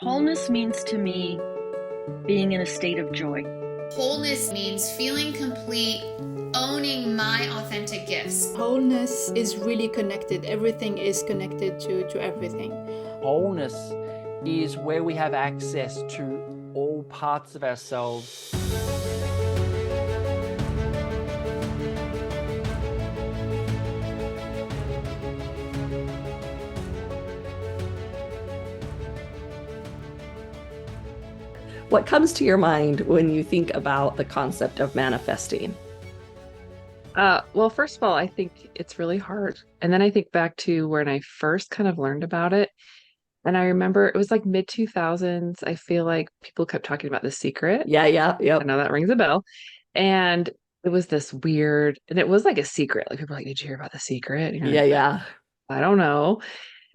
Wholeness means to me being in a state of joy. Wholeness means feeling complete, owning my authentic gifts. Wholeness is really connected. Everything is connected to everything. Wholeness is where we have access to all parts of ourselves. What comes to your mind when you think about the concept of manifesting? Well, first of all, I think it's really hard. And then I think back to when I first kind of learned about it. And I remember it was like mid 2000s. I feel like people kept talking about The Secret. Yeah, I yep. know that rings a bell. And it was this weird, and it was like a secret. Like people were like, did you hear about The Secret? And you're like, Yeah. I don't know.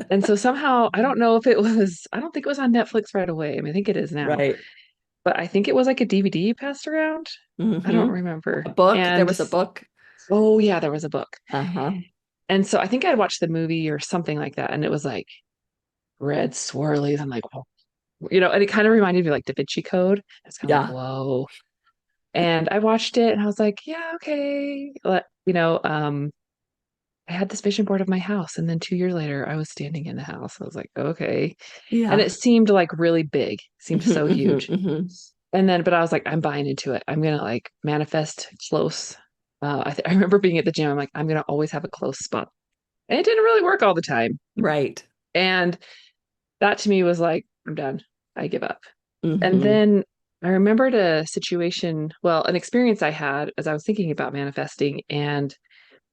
And so somehow, I don't know if it was, I don't think it was on Netflix right away. I mean, I think it is now. Right. But I think it was like a DVD passed around. I don't Mm-hmm. remember. A book. There And was a book. oh yeah, there was a book. Uh-huh. And so I think I'd watched the movie or something like that. And it was like red swirlies. I'm like, oh, and it kind of reminded me like Da Vinci Code. It's kind of like, Yeah. whoa. And I watched it and I was like, yeah, okay. I had this vision board of my house. And then 2 years later, I was standing in the house. I was like, okay. And Yeah. it seemed like really big, seemed so huge. Mm-hmm. But I was like, I'm buying into it. I'm going to like manifest close. I remember being at the gym. I'm like, I'm going to always have a close spot. And it didn't really work all the time. Right. And that to me was like, I'm done. I give up. Mm-hmm. And then I remembered an experience I had as I was thinking about manifesting. And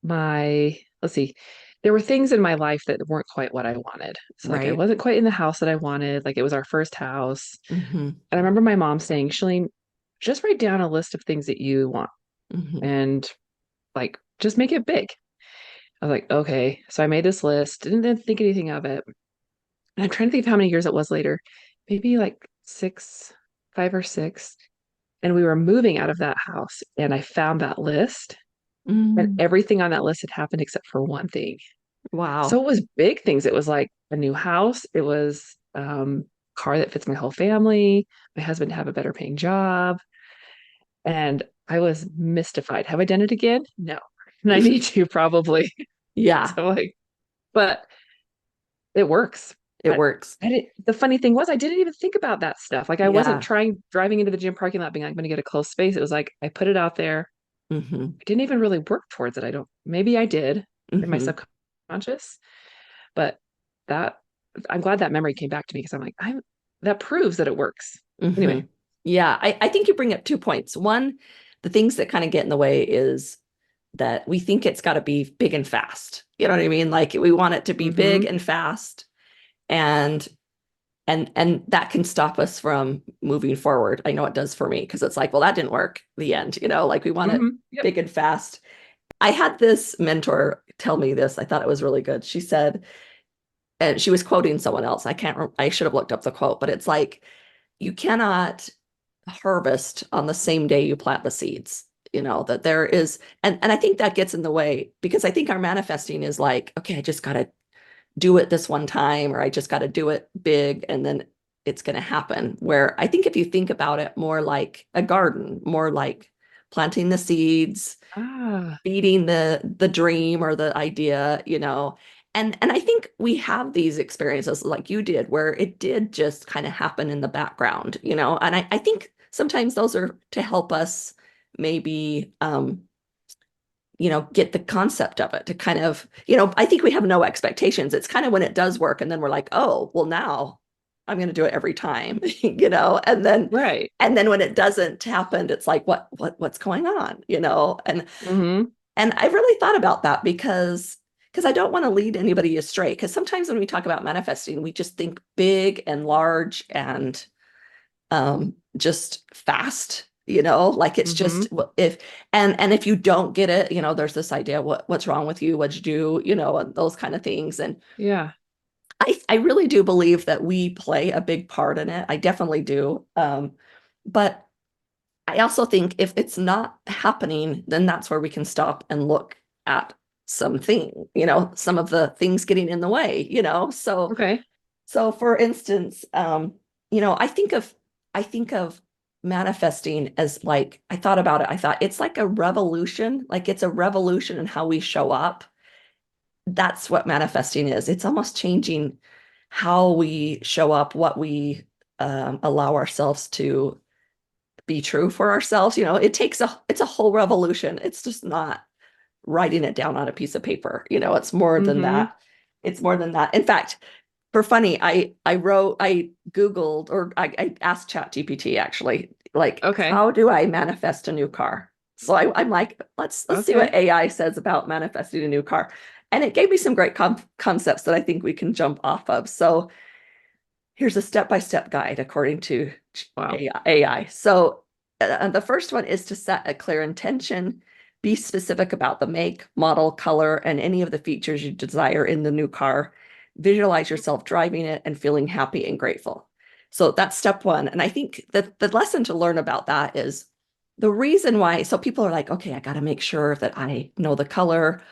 let's see, there were things in my life that weren't quite what I wanted. So like I wasn't quite in the house that I wanted. Like it was our first house. Mm-hmm. And I remember my mom saying, Chalene, just write down a list of things that you want and like just make it big. I was like, okay. So I made this list, didn't think anything of it. And I'm trying to think of how many years it was later, maybe like 5 or 6. And we were moving out of that house and I found that list and everything on that list had happened except for one thing. Wow. So it was big things. It was like a new house. It was car that fits my whole family. My husband to have a better paying job. And I was mystified. Have I done it again? No. And I need to probably. Yeah. So but it works. It works. The funny thing was I didn't even think about that stuff. Like I wasn't driving into the gym parking lot being like, I'm going to get a close space. It was like, I put it out there. I didn't even really work towards it. Maybe I did in my subconscious, but I'm glad that memory came back to me because I'm like, that proves that it works. Anyway. Yeah. I think you bring up 2 points. One, the things that kind of get in the way is that we think it's got to be big and fast. You know what I mean? Like we want it to be big and fast. And that can stop us from moving forward. I know it does for me because it's like, well, that didn't work. The end, like we want it big and fast. I had this mentor tell me this. I thought it was really good. She said, and she was quoting someone else. I should have looked up the quote, but it's like, you cannot harvest on the same day you plant the seeds. That there is, and I think that gets in the way because I think our manifesting is like, okay, I just got to do it this one time, or I just got to do it big and then it's going to happen. Where I think if you think about it more like a garden, more like planting the seeds, feeding the dream or the idea, and I think we have these experiences like you did, where it did just kind of happen in the background, and I think sometimes those are to help us maybe, get the concept of it to kind of, I think we have no expectations. It's kind of when it does work. And then we're like, oh, well, now I'm going to do it every time, and then, right. And then when it doesn't happen, it's like, what's going on, and I've really thought about that because I don't want to lead anybody astray. Because sometimes when we talk about manifesting, we just think big and large and just fast. Like it's just if you don't get it, there's this idea, what's wrong with you? What'd you do? And those kind of things. And yeah, I really do believe that we play a big part in it. I definitely do. But I also think if it's not happening, then that's where we can stop and look at something, some of the things getting in the way, So, okay. So for instance, I think of manifesting as like, I thought about it. I thought it's like a revolution, like it's a revolution in how we show up. That's what manifesting is. It's almost changing how we show up, what we allow ourselves to be true for ourselves. It's a whole revolution. It's just not writing it down on a piece of paper. It's more than that. It's more than that. In fact, for funny, I Googled, or I asked ChatGPT actually, like, Okay. how do I manifest a new car? So I'm like, let's see what AI says about manifesting a new car. And it gave me some great concepts that I think we can jump off of. So here's a step-by-step guide according to Wow. AI. So the first one is to set a clear intention, be specific about the make, model, color, and any of the features you desire in the new car. Visualize yourself driving it and feeling happy and grateful. So that's step one. And I think that the lesson to learn about that is the reason why. So people are like, okay, I got to make sure that I know the color.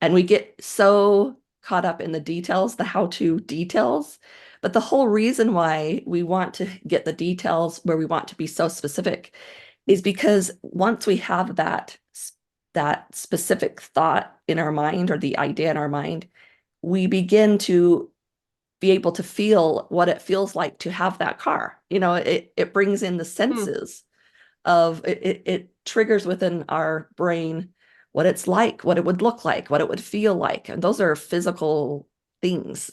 And we get so caught up in the details, the how-to details. But the whole reason why we want to get the details where we want to be so specific is because once we have that specific thought in our mind, or the idea in our mind, we begin to be able to feel what it feels like to have that car. It brings in the senses of it triggers within our brain what it's like, what it would look like, what it would feel like. And those are physical things.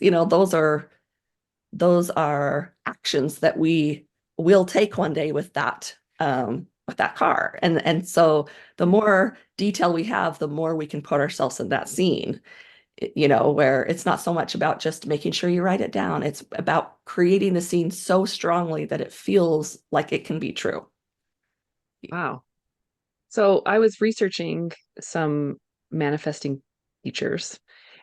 Those are actions that we will take one day with that car. And so the more detail we have, the more we can put ourselves in that scene, where it's not so much about just making sure you write it down. It's about creating the scene so strongly that it feels like it can be true. Wow. So I was researching some manifesting features,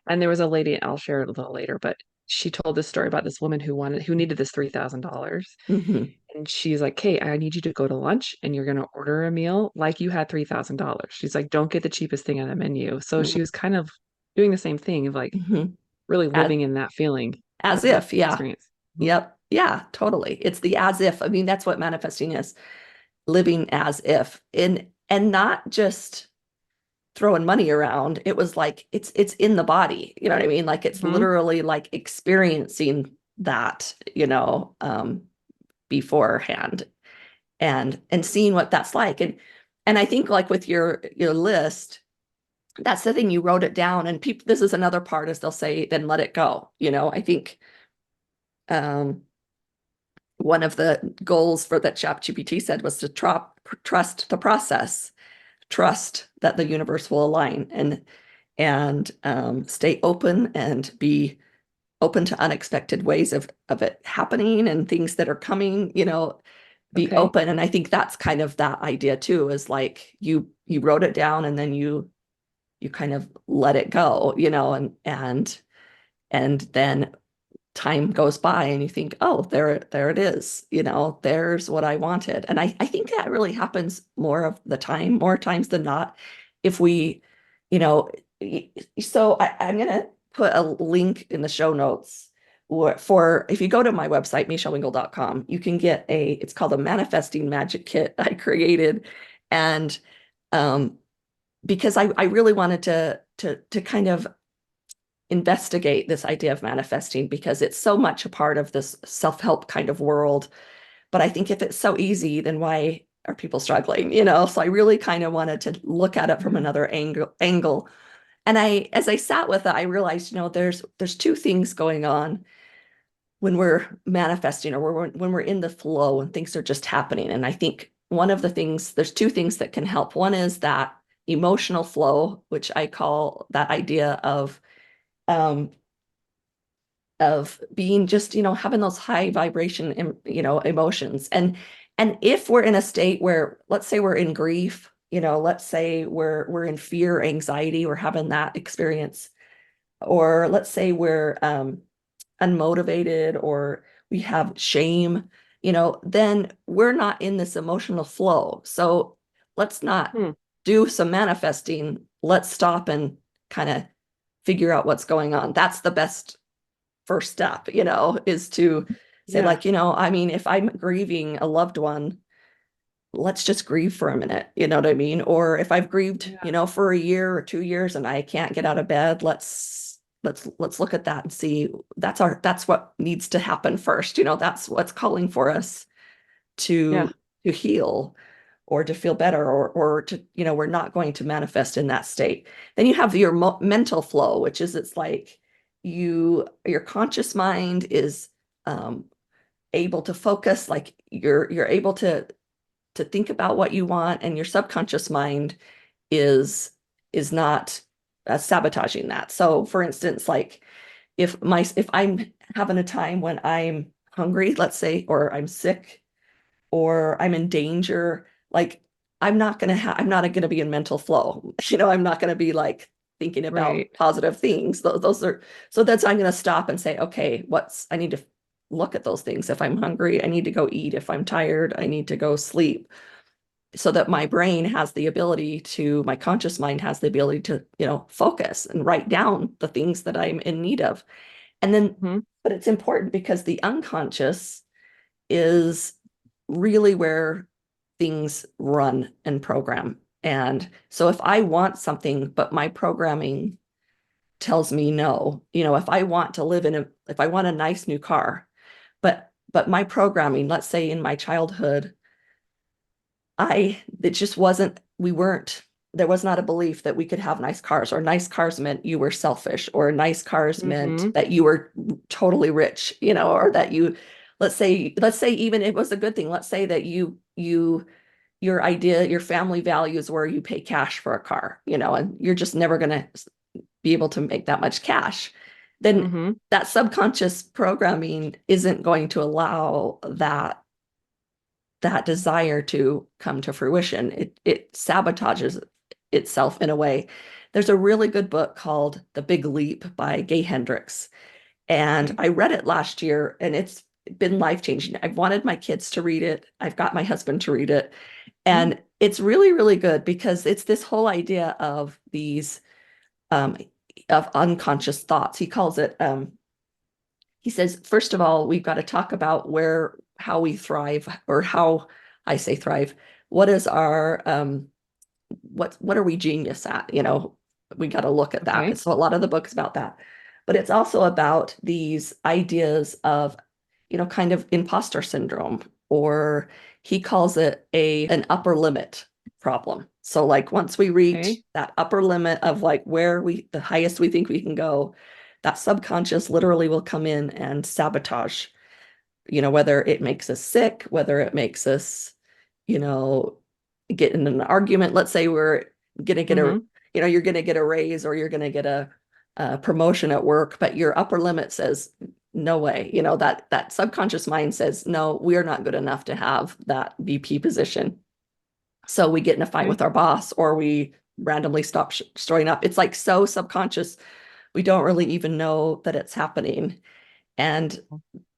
and there was a lady, I'll share it a little later, but she told this story about this woman who needed this $3,000. Mm-hmm. And she's like, "Hey, I need you to go to lunch and you're going to order a meal like you had $3,000." She's like, "Don't get the cheapest thing on the menu." So she was kind of doing the same thing of like Mm-hmm. really As, living in that feeling, as that if, yeah. experience. Yep. Yeah, totally. It's the as if. I mean, that's what manifesting is. Living as if, and not just throwing money around. It was like it's in the body. You know what I mean? Like it's Mhm. literally like experiencing that, beforehand, and seeing what that's like. And I think, like with your list, that's the thing, you wrote it down, and people, this is another part, is they'll say, then let it go. I think one of the goals for that ChatGPT said was to trust the process, trust that the universe will align, and stay open, and be open to unexpected ways of it happening, and things that are coming, be Okay. open. And I think that's kind of that idea too, is like you wrote it down, and then you kind of let it go, and then time goes by, and you think, oh, there it is, there's what I wanted. And I think that really happens more times than not, if we, you know so I'm gonna put a link in the show notes for, if you go to my website, michellewingle.com, you can get it's called a manifesting magic kit I created. And because I really wanted to kind of investigate this idea of manifesting, because it's so much a part of this self-help kind of world. But I think if it's so easy, then why are people struggling? So I really kind of wanted to look at it from another angle. And as I sat with it, I realized, there's two things going on when we're manifesting, or when we're in the flow and things are just happening. And I think there's two things that can help. One is that emotional flow, which I call that idea um, of being just, having those high vibration, emotions. And if we're in a state where, let's say we're in grief, let's say we're in fear, anxiety, we're having that experience, or let's say we're unmotivated, or we have shame, then we're not in this emotional flow. So let's not Hmm. do some manifesting. Let's stop and kind of figure out what's going on. That's the best first step, is to Say Yeah. like, I mean, if I'm grieving a loved one, let's just grieve for a minute. You know what I mean? Or if I've grieved, Yeah. for a year or 2 years and I can't get out of bed, let's look at that and see that's what needs to happen first. That's what's calling for us Yeah. to heal or to feel better or to, we're not going to manifest in that state. Then you have your mental flow, which is it's like your conscious mind is able to focus, like you're able to think about what you want, and your subconscious mind is not sabotaging that. So for instance, like if I'm having a time when I'm hungry, let's say, or I'm sick, or I'm in danger, like I'm not gonna be in mental flow. I'm not gonna be like thinking about Right. positive things. Those are that's I'm gonna stop and say, okay, I need to look at those things. If I'm hungry, I need to go eat. If I'm tired, I need to go sleep. So that my brain has the ability my conscious mind has the ability to, focus and write down the things that I'm in need of. And then, Mhm. but it's important because the unconscious is really where things run and program. And so if I want something, but my programming tells me no, if I want to if I want a nice new car, but my programming, let's say in my childhood, it just wasn't, there was not a belief that we could have nice cars, or nice cars meant you were selfish, or nice cars meant that you were totally rich, or that let's say even it was a good thing. Let's say that your family values where you pay cash for a car, and you're just never going to be able to make that much cash. Then Mm-hmm. that subconscious programming isn't going to allow that desire to come to fruition. It sabotages itself in a way. There's a really good book called The Big Leap by Gay Hendricks. And Okay. I read it last year, and it's been life-changing. I've wanted my kids to read it. I've got my husband to read it. And it's really, really good because it's this whole idea of these of unconscious thoughts. He calls it he says, first of all, we've got to talk about how we thrive, or how I say thrive. What is our, what are we genius at? We got to look at that. Okay. So a lot of the book is about that, but it's also about these ideas of, kind of imposter syndrome, or he calls it an upper limit problem. So like once we reach that upper limit of like the highest we think we can go, that subconscious literally will come in and sabotage, whether it makes us sick, whether it makes us, you know, get in an argument. Let's say we're going to get you're going to get a raise, or you're going to get a promotion at work, but your upper limit says, no way, that subconscious mind says, no, we are not good enough to have that VP position. So we get in a fight with our boss, or we randomly stop showing up. It's like so subconscious. We don't really even know that it's happening. And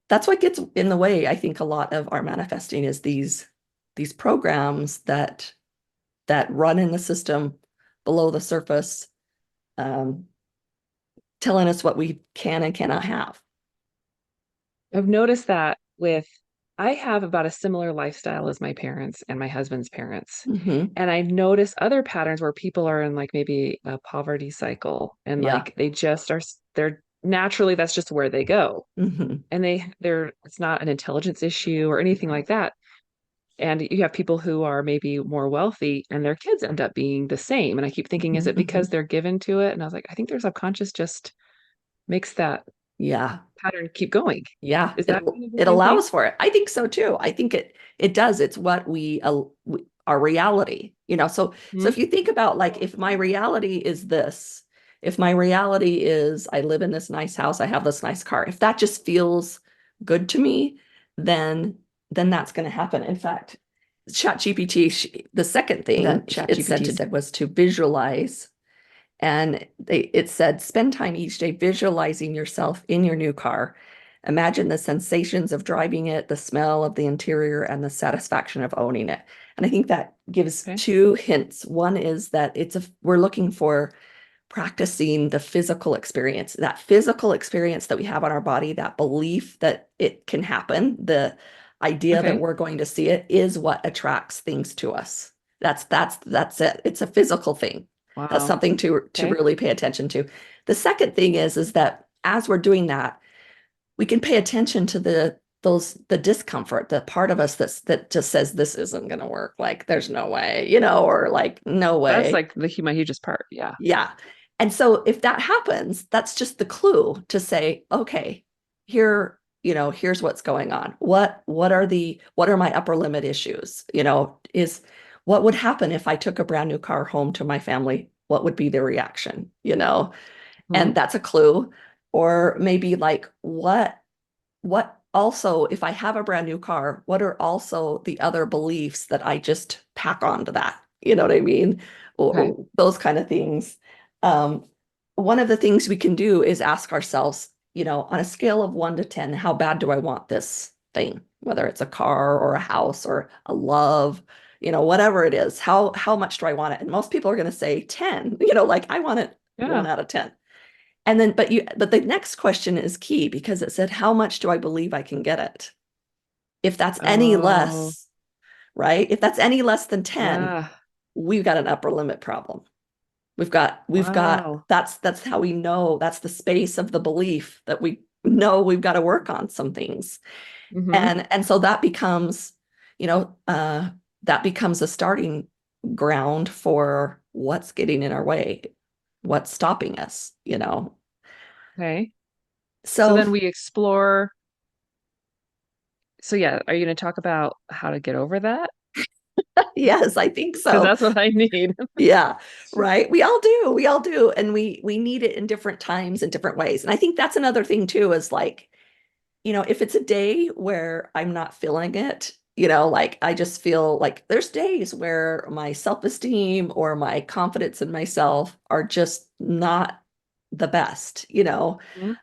that's what gets in the way, I think, a lot of our manifesting is these programs that run in the system below the surface, telling us what we can and cannot have. I've noticed that I have about a similar lifestyle as my parents and my husband's parents. Mm-hmm. And I notice other patterns where people are in like maybe a poverty cycle, and Yeah. like they just they're naturally, that's just where they go. Mm-hmm. And it's not an intelligence issue or anything like that. And you have people who are maybe more wealthy and their kids end up being the same. And I keep thinking, is it because they're given to it? And I was like, I think their subconscious just makes that Yeah. pattern keep going. Yeah. Is that kind of the It same thing? allows for it. I think so too. I think it does. It's what our reality, so if you think about, like, if my reality is this, if my reality is I live in this nice house, I have this nice car, if that just feels good to me, then that's going to happen. In fact, ChatGPT, the second thing That it said ChatGPT said was to visualize. And it said, spend time each day visualizing yourself in your new car. Imagine the sensations of driving it, the smell of the interior, and the satisfaction of owning it. And I think that gives two hints. One is that we're looking for practicing the physical experience, that physical experience that we have on our body, that belief that it can happen, the idea that Okay. we're going to see it is what attracts things to us. That's it. It's a physical thing. That's Wow. something to Okay. really pay attention to. The second thing is that as we're doing that, we can pay attention to the discomfort, the part of us that just says this isn't going to work. Like there's no way, or like no That's way. like my hugest part. Yeah. Yeah. And so if that happens, that's just the clue to say, okay, here's what's going on. What are my upper limit issues? Is what would happen if I took a brand new car home to my family? What would be their reaction? Mhm. And that's a clue. Or maybe like what also, if I have a brand new car, what are also the other beliefs that I just pack onto that? You know what I mean? Okay. Or those kind of things. Um, One of the things we can do is ask ourselves, on a scale of 1 to 10, how bad do I want this thing? Whether it's a car or a house or a love, whatever it is, how much do I want it? And most people are going to say 10, like I want it Yeah. 1 out of 10. And then, but the next question is key because it said, how much do I believe I can get it? If that's any Oh, less, right? If that's any less than 10, yeah. we've got an upper limit problem. We've got, Wow. that's how we know, that's the space of the belief that we know we've got to work on some things. Hmm. And so that becomes a starting ground for what's getting in our way, what's. Okay. So So then we explore. So yeah, are you going to talk about how to get over that? yes, I think Because so. that's what I need. Yeah, right. We all do. And we need it in different times and different ways. And I think that's another thing too, is like, if it's a day where I'm not feeling it, like I just feel like there's days where my self-esteem or my confidence in myself are just not the best. Mhm.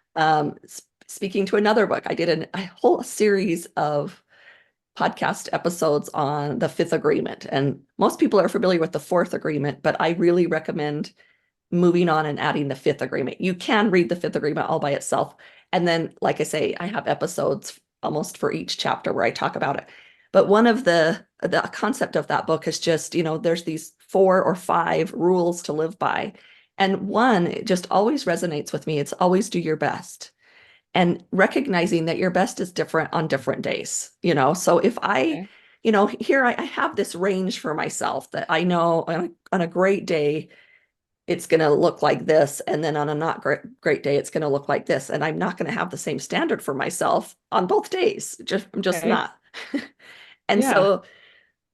Speaking to another book, I did a whole series of podcast episodes on the fifth agreement. And most people are familiar with the fourth agreement, but I really recommend moving on and adding the fifth agreement. You can read the fifth agreement all by itself. And then, like I say, I have episodes almost for each chapter where I talk about it. But one of the concept of that book is just, there's these 4 or 5 rules to live by. And one, it just always resonates with me. It's always do your best and recognizing that your best is different on different days. So if I, Okay. here I have this range for myself that I know on a great day, it's going to look like this. And then on a not great day, it's going to look like this. And I'm not going to have the same standard for myself on both days. I'm just Okay. not. And Yeah.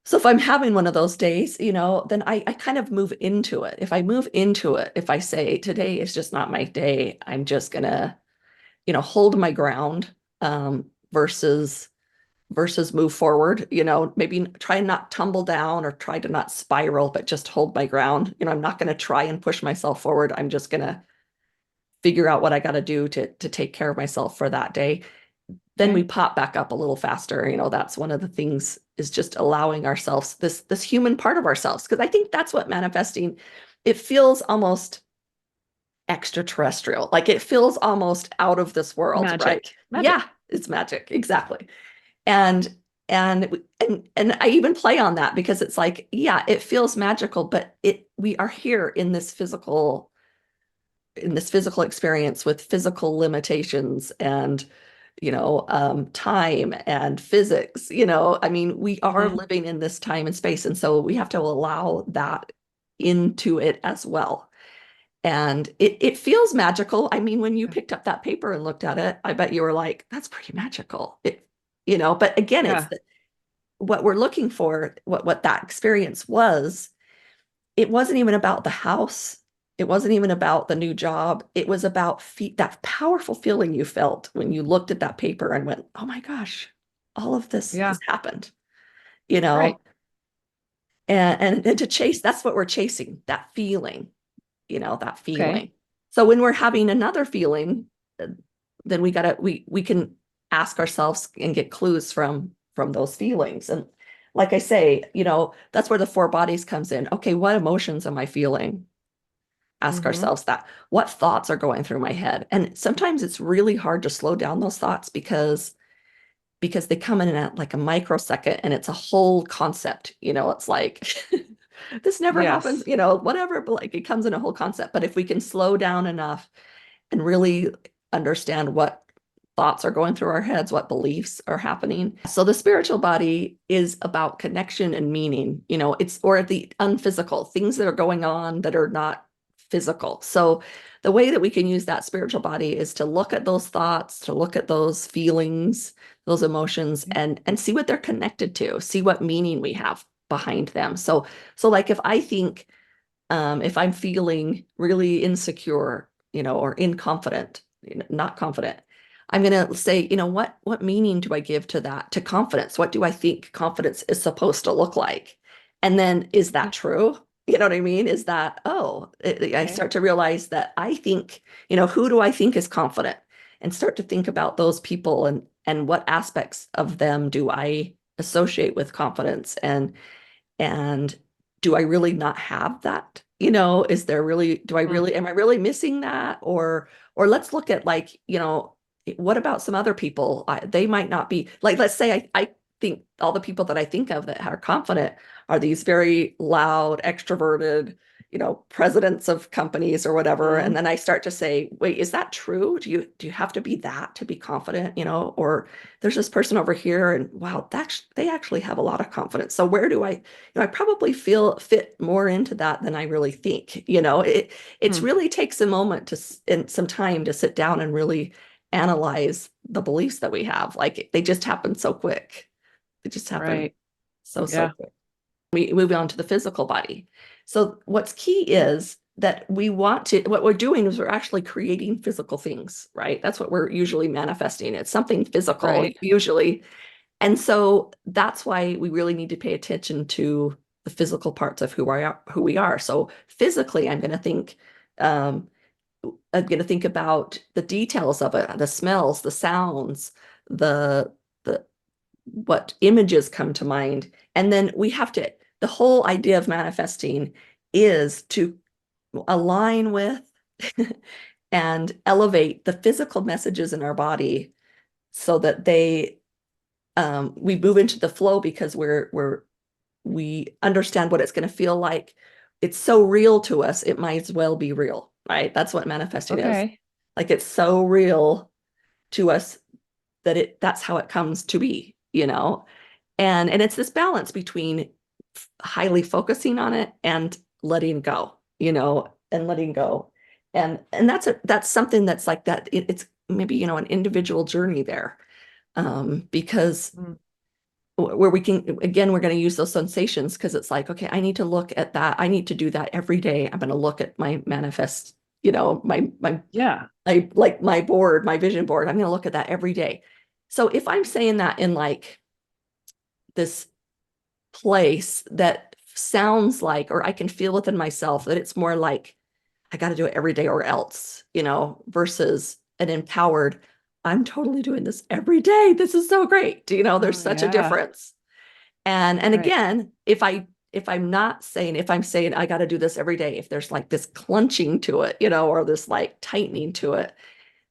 so if I'm having one of those days, then I kind of move into it. If I move into it, if I say today is just not my day, I'm just gonna hold my ground, versus move forward, maybe try and not tumble down or try to not spiral, but just hold my ground. I'm not going to try and push myself forward. I'm just going to figure out what I got to do to take care of myself for that day. Then we Okay. pop back up a little faster. That's one of the things, is just allowing ourselves this human part of ourselves. Because I think that's what manifesting, it feels almost extraterrestrial. Like it feels almost out of this world, right? Magic. Yeah, Magic. it's magic. Exactly. And and I even play on that because it's like, yeah, it feels magical, but we are here in this physical experience with physical limitations and time and physics. I mean, we are Mhm. living in this time and space, and so we have to allow that into it as well. And it feels magical. I mean, when you picked up that paper and looked at it, I bet you were like, that's pretty magical. But again, it's Yeah. what we're looking for, what that experience was. It wasn't even about the house. It wasn't even about the new job. It was about that powerful feeling you felt when you looked at that paper and went, oh my gosh, all of this Yeah. has happened, you Right. know? And to chase, that's what we're chasing, that feeling, that Okay. feeling. So when we're having another feeling, uh, then we can ask ourselves and get clues from those feelings. And like I say, that's where the 4 bodies comes in. Okay, what emotions am I feeling? ask ourselves that. What thoughts are going through my head? And sometimes it's really hard to slow down those thoughts because they come in at like a microsecond and it's a whole concept. It's like this never happens, Yes. whatever, but like it comes in a whole concept. But if we can slow down enough and really understand what thoughts are going through our heads, what beliefs are happening. So the spiritual body is about connection and meaning, or the unphysical things that are going on that are not physical. So the way that we can use that spiritual body is to look at those thoughts, to look at those feelings, those emotions, and see what they're connected to, see what meaning we have behind them. So like if I think, if I'm feeling really insecure, or inconfident, not confident, I'm going to say, what meaning do I give to that, to confidence? What do I think confidence is supposed to look like? And then is that true? You know what I mean? Is that, I start to realize that I think, who do I think is confident? And start to think about those people and what aspects of them do I associate with confidence, and do I really not have that? Is there really, am I really missing that? Or let's look at like, what about some other people? They might not be like, let's say I think all the people that I think of that are confident are these very loud, extroverted, presidents of companies or whatever. And then I start to say, wait, is that true? Do you have to be that to be confident? Or there's this person over here and wow, they actually have a lot of confidence. So where do I probably fit more into that than I really think. It's really takes a moment and some time to sit down and really analyze the beliefs that we have. Like they just happen so quick. They just happen so quick. We move on to the physical body. So what's key is that what we're doing is we're actually creating physical things, right? That's what we're usually manifesting. It's something physical usually. And so that's why we really need to pay attention to the physical parts of who we are. So physically, I'm going to think about the details of it, the smells, the sounds, the what images come to mind. And then the whole idea of manifesting is to align with and elevate the physical messages in our body so that we move into the flow because we understand what it's going to feel like. It's so real to us, it might as well be real, right? That's what manifesting is. Like it's so real to us that that's how it comes to be, and it's this balance between highly focusing on it and letting go, and letting go. And that's something that's like that. It's maybe, an individual journey there. Because where we can, again, we're going to use those sensations because it's like, okay, I need to look at that. I need to do that every day. I'm going to look at my manifest, like my board, my vision board. I'm going to look at that every day. So if I'm saying that in like this place that sounds like, or I can feel within myself that it's more like, I got to do it every day or else, versus an empowered, I'm totally doing this every day. This is so great. There's such a difference. And again, if I'm saying I got to do this every day, if there's like this clenching to it, or this like tightening to it,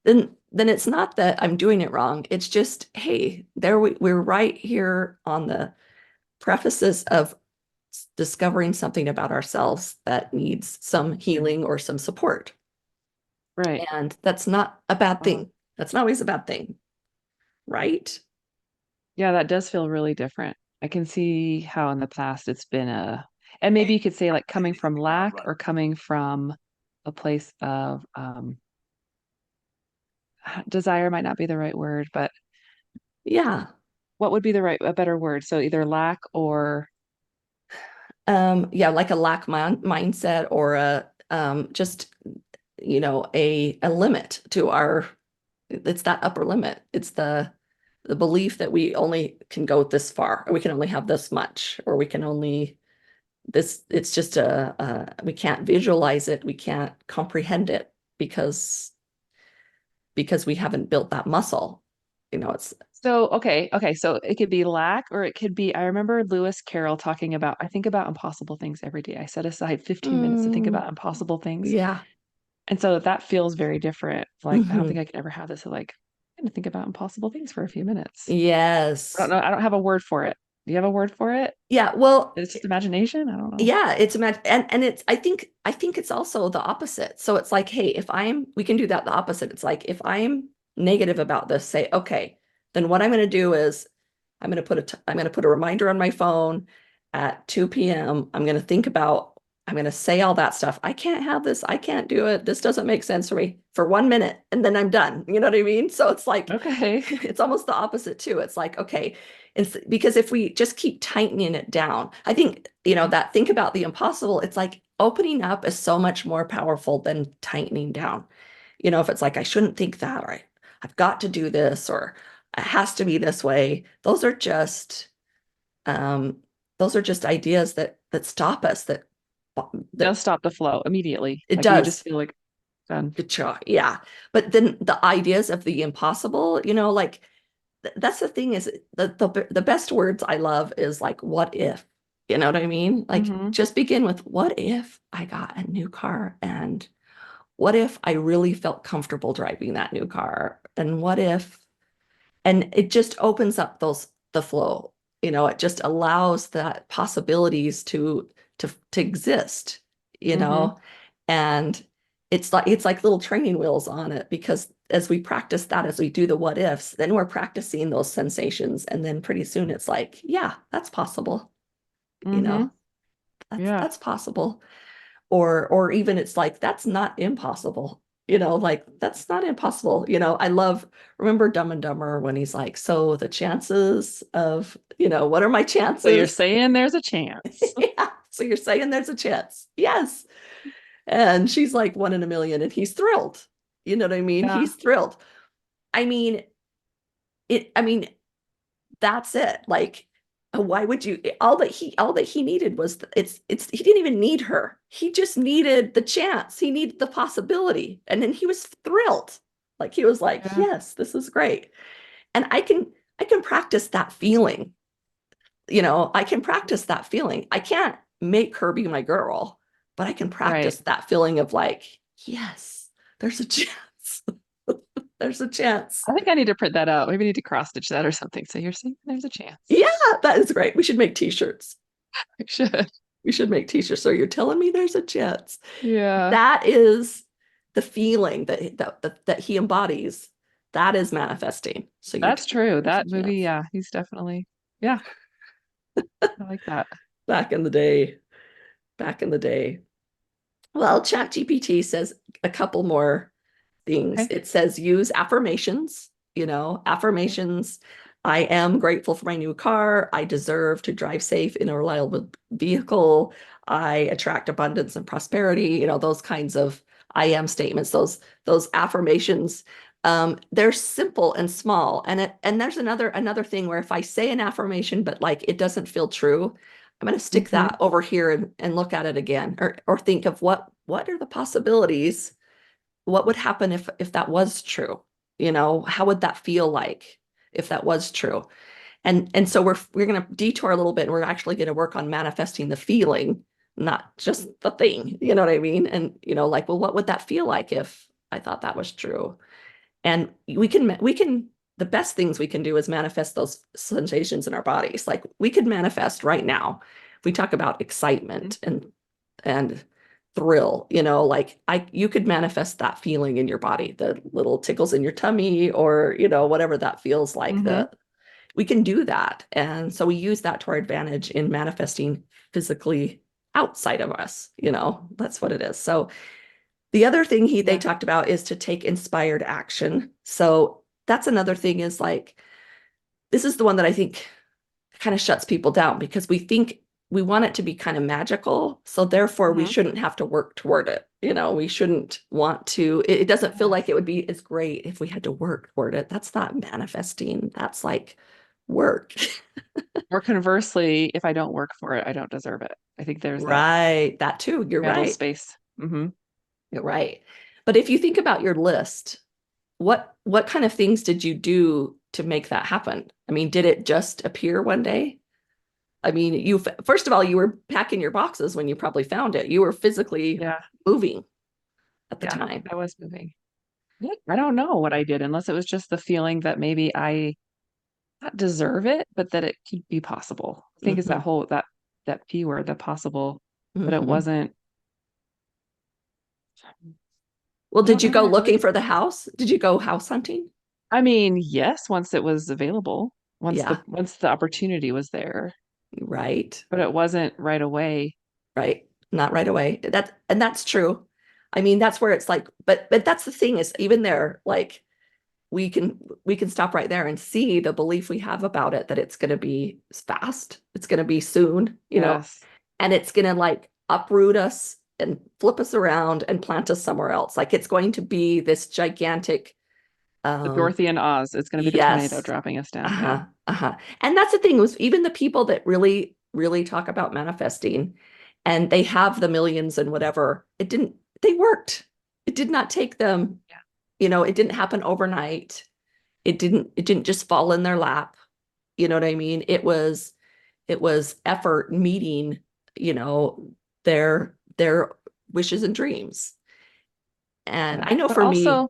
then it's not that I'm doing it wrong. It's just, hey, we're right here on the prefaces of discovering something about ourselves that needs some healing or some support. Right. And that's not a bad thing. That's not always a bad thing. Right? Yeah, that does feel really different. I can see how in the past it's been and maybe you could say like coming from lack or coming from a place of desire might not be the right word, but yeah. What would be a better word? So either lack or like a lack mindset or just a limit to it's that upper limit. It's the belief that we only can go this far, or we can only have this much, or we can only it's just we can't visualize it, we can't comprehend it because we haven't built that muscle. It's Okay. So it could be lack, or it could be, I remember Lewis Carroll talking about, I think about impossible things every day. I set aside 15 minutes to think Mm, about impossible things. yeah. And so that feels very different. Like, I don't Hmm. think I could ever have this. So like, I'm going to think about impossible things for a few minutes. I don't Yes. know. I don't have a word for it. Do you have a word for it? Yeah. Well, It's just imagination. I don't know. yeah, it's and it's I think it's also the opposite. So it's like, hey, if we can do that the opposite. It's like if I'm negative about this, say, okay, then what I'm going to do is I'm going to put a reminder on my phone at 2 p.m. I'm going to say all that stuff. I can't have this. I can't do it. This doesn't make sense for me for 1 minute, and then I'm done. You know what I mean? So it's like Okay. it's almost the opposite too. It's like, okay, because if we just keep tightening it down, I think, that think about the impossible, it's like opening up is so much more powerful than tightening down. If it's like, I shouldn't think that, or I've got to do this, or it has to be this way. Um, those are just ideas that stop us, that Does stop the flow immediately. it Like you just does. feel like done. Good job. Yeah. But then the ideas of the impossible, like that's the thing is the best words I love is like, what if? You know what I mean? Like, Hmm. just begin with, what if I got a new car, and what if I really felt comfortable driving that new car, and what if, and it just opens up the flow. It just allows that possibilities to exist, you Hmm. know and it's like little training wheels on it, because as we practice that, as we do the what ifs, then we're practicing those sensations, and then pretty soon it's like, yeah, that's possible, you Hmm. know that's Yeah. that's possible. Or even it's like, that's not impossible, like, that's not impossible. I love, remember Dumb and Dumber, when he's like, so the chances of, what are my So you're chances? saying there's a chance. Yeah, so you're saying there's a chance, yes. And she's like, 1 in a million, and he's thrilled. You know what I mean? Yeah. He's thrilled. I mean, that's it. Like, why would you, all that he needed was, he didn't even need her. He just needed the chance. He needed the possibility. And then he was thrilled. Like, he was like, Yeah. yes, this is great. And I can practice that feeling. I can practice that feeling. I can't make her be my girl, but I can Right. practice that feeling of like, yes, there's a chance. There's a chance. I think I need to print that out. Maybe I need to cross stitch that or something. So you're saying there's a chance. Yeah, that is great. We should make t-shirts. I should. We should make t-shirts. So you're telling me there's a chance. Yeah. That is the feeling that he embodies. That is manifesting. So you're That's telling me true. there's a That movie, chance. yeah, he's definitely, yeah, I like that. Back in the day, back in the day. Well, ChatGPT says a couple more things. Okay. It says use affirmations, Okay. affirmations. I am grateful for my new car. I deserve to drive safe in a reliable vehicle. I attract abundance and prosperity, those kinds of I am statements, those affirmations. They're simple and small. And there's another thing where if I say an affirmation, but like it doesn't feel true, I'm going to stick Hmm. that over here and look at it again, or think of what are the possibilities. What would happen if that was true? How would that feel like if that was true? And so we're going to detour a little bit, and we're actually going to work on manifesting the feeling, not just the thing. You know what I mean? And like, well, what would that feel like if I thought that was true? And we can the best things we can do is manifest those sensations in our bodies. Like, we could manifest right now. If we talk about excitement and thrill, like, you could manifest that feeling in your body, the little tickles in your tummy, or whatever that feels like. Hmm. We can do that. And so we use that to our advantage in manifesting physically outside of us. That's what it is. So the other thing they Yeah. talked about is to take inspired action. So that's another thing, is like, this is the one that I think kind of shuts people down, because we think we want it to be kind of magical. So therefore we Hmm. shouldn't have to work toward it. We shouldn't want to, it doesn't feel like it would be as great if we had to work toward it. That's not manifesting. That's like work. Or conversely, if I don't work for it, I don't deserve it. I think there's that Right. That too. You're middle right. space. Hmm. You're right. But if you think about your list, what kind of things did you do to make that happen? I mean, did it just appear one day? I mean, you first of all, you were packing your boxes when you probably found it. You were physically Yeah. moving at the Yeah. time. I was moving. I don't know what I did unless it was just the feeling that maybe I not deserve it, but that it could be possible. I think it's that whole that P word, the possible, but it Mhm. wasn't. Well, I did don't you know go that I looking really. for the house? Did you go house hunting? I mean, yes, once it was available, Yeah, once the opportunity was there, right. but it wasn't right away. Right. Not right away. That's true. I mean, that's where it's like, but that's the thing is even there, like we can stop right there and see the belief we have about it that it's going to be fast, it's going to be soon, Yes. and it's going to like uproot us and flip us around and plant us somewhere else. Like it's going to be this gigantic The um Dorothy and Oz, it's going to be the tornado yes. dropping us down. Yeah. Uh-huh. Uh-huh. And that's the thing was even the people that really, really talk about manifesting and they have the millions and whatever, they worked. It did not take them, Yeah. it didn't happen overnight. It didn't just fall in their lap. You know what I mean? It was effort meeting, their wishes and dreams. And Yeah. I know But for me, also,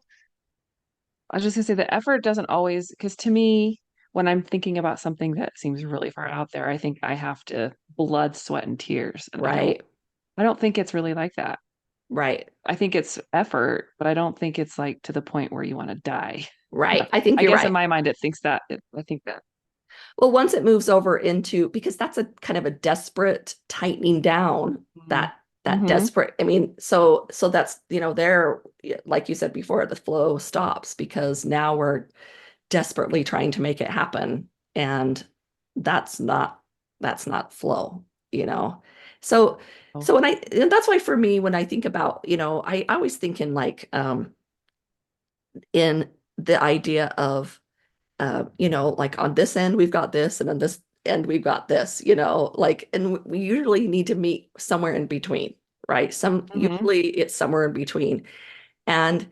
I was just gonna say the effort doesn't always, because to me, when I'm thinking about something that seems really far out there, I think I have to blood, sweat, and tears. And right, I don't think it's really like that. right, I think it's effort, but I don't think it's like to the point where you want to die. right. I think I you're guess in right. my mind, it thinks that. I think that. Well, once it moves over into, because that's a kind of a desperate tightening down, that Mm-hmm. desperate, I mean, so that's, there, like you said before, the flow stops because now we're desperately trying to make it happen. And that's not, that's not flow, you know? So, Oh. so and that's why for me, when I think about, I always think in like, in the idea of like on this end we've got this, and on this end we've got this, like, and we usually need to meet somewhere in between, right? Mm-hmm. Usually it's somewhere in between. And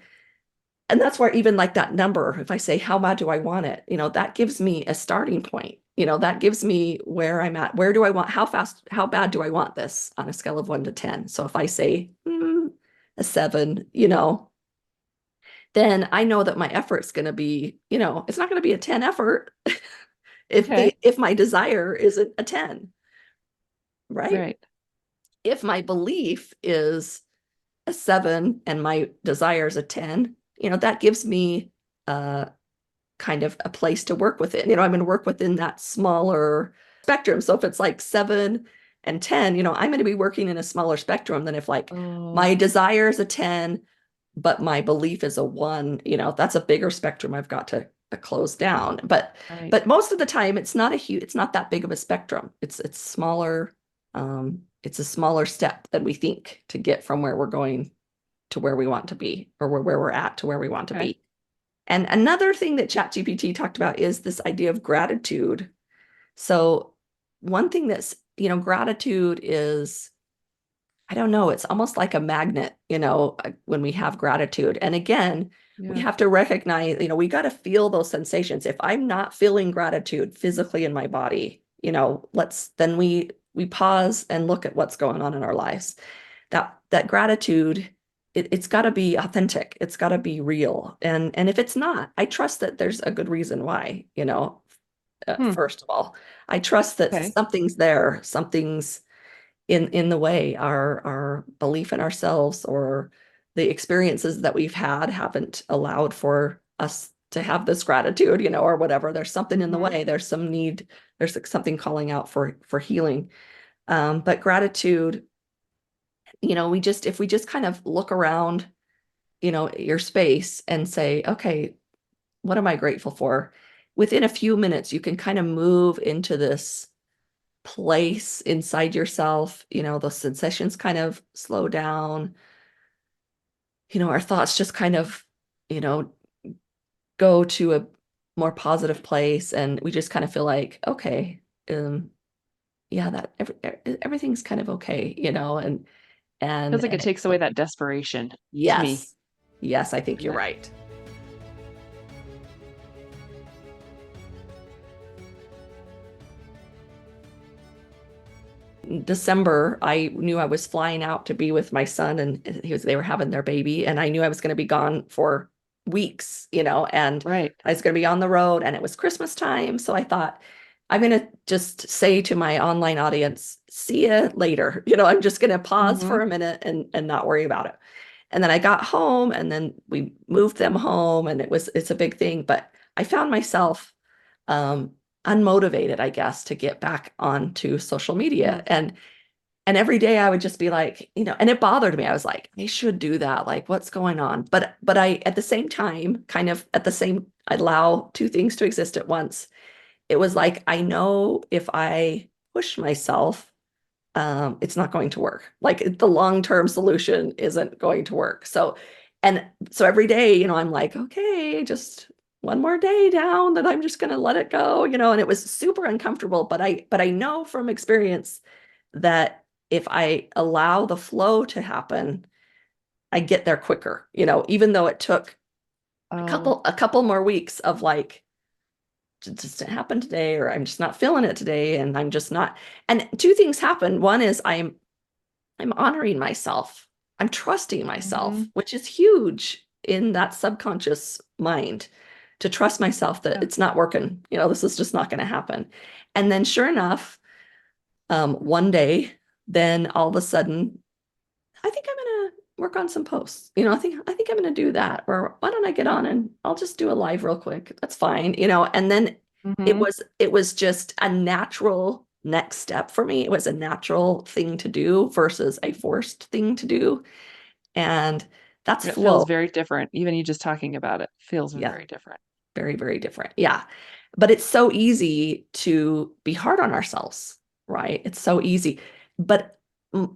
that's where even like that number, if I say, how bad do I want it? That gives me a starting point. That gives me where I'm at. Where do I want, how bad do I want this on a scale of 1 to 10? So if I say a 7, then I know that my effort's going to be, it's not going to be a 10 effort Okay. if my desire isn't a 10, right? Right. If my belief is a 7 and my desire is a 10, that gives me kind of a place to work within. I'm going to work within that smaller spectrum. So if it's like 7 and 10, I'm going to be working in a smaller spectrum than if like Oh. my desire is a 10, but my belief is a 1, that's a bigger spectrum I've got to close down. But Right. most of the time it's not that big of a spectrum. It's smaller. It's a smaller step than we think to get from where we're going to where we want to be, or where we're at to where we want to Okay. be. And another thing that ChatGPT talked about is this idea of gratitude. So one thing that's, gratitude is, I don't know, it's almost like a magnet, when we have gratitude. And again, we Yeah. have to recognize, we got to feel those sensations. If I'm not feeling gratitude physically in my body, then we pause and look at what's going on in our lives. That gratitude, it's got to be authentic. It's got to be real. And if it's not, I trust that there's a good reason why, first of all, I trust that Okay. something's there, something's in the way, our belief in ourselves or the experiences that we've had haven't allowed for us to have this gratitude, or whatever. There's something in the Mm-hmm. way. There's some need. There's like something calling out for healing. But gratitude, if we just kind of look around, your space and say, okay, what am I grateful for? Within a few minutes, you can kind of move into this place inside yourself. Those sensations kind of slow down. Our thoughts just kind of, you know, go to a more positive place, and we just kind of feel like, okay, yeah, that everything's kind of okay, Feels like and it takes away that desperation to me. yes, yes, I think And you're that, right. December, I knew I was flying out to be with my son, and they were having their baby, and I knew I was going to be gone for weeks, and Right. I was going to be on the road, and it was Christmas time. So I thought, I'm going to just say to my online audience, see you later. I'm just going to pause for a minute and not worry about it. And then I got home, and then we moved them home, and it's a big thing, but I found myself unmotivated, I guess, to get back onto social media. And every day I would just be like, and it bothered me. I was like, I should do that. Like, what's going on? But I, at the same time, I allow two things to exist at once. It was like, I know if I push myself, it's not going to work. Like, the long-term solution isn't going to work. So every day, I'm like, okay, just one more day down, that I'm just going to let it go, and it was super uncomfortable. But I know from experience that if I allow the flow to happen, I get there quicker, even though it took a couple more weeks of like, just to happen today, or I'm just not feeling it today, and I'm just not. And two things happen. One is I'm honoring myself. I'm trusting myself, which is huge in that subconscious mind, to trust myself that it's not working. This is just not going to happen. And then sure enough, one day, then all of a sudden, I think I'm going to work on some posts. I think I'm going to do that. Or why don't I get on and I'll just do a live real quick. That's fine. And then it was just a natural next step for me. It was a natural thing to do versus a forced thing to do. And that's It flow. feels very different. Even you just talking about it feels very different. Very, very different. Yeah. But it's so easy to be hard on ourselves, right? It's so easy. But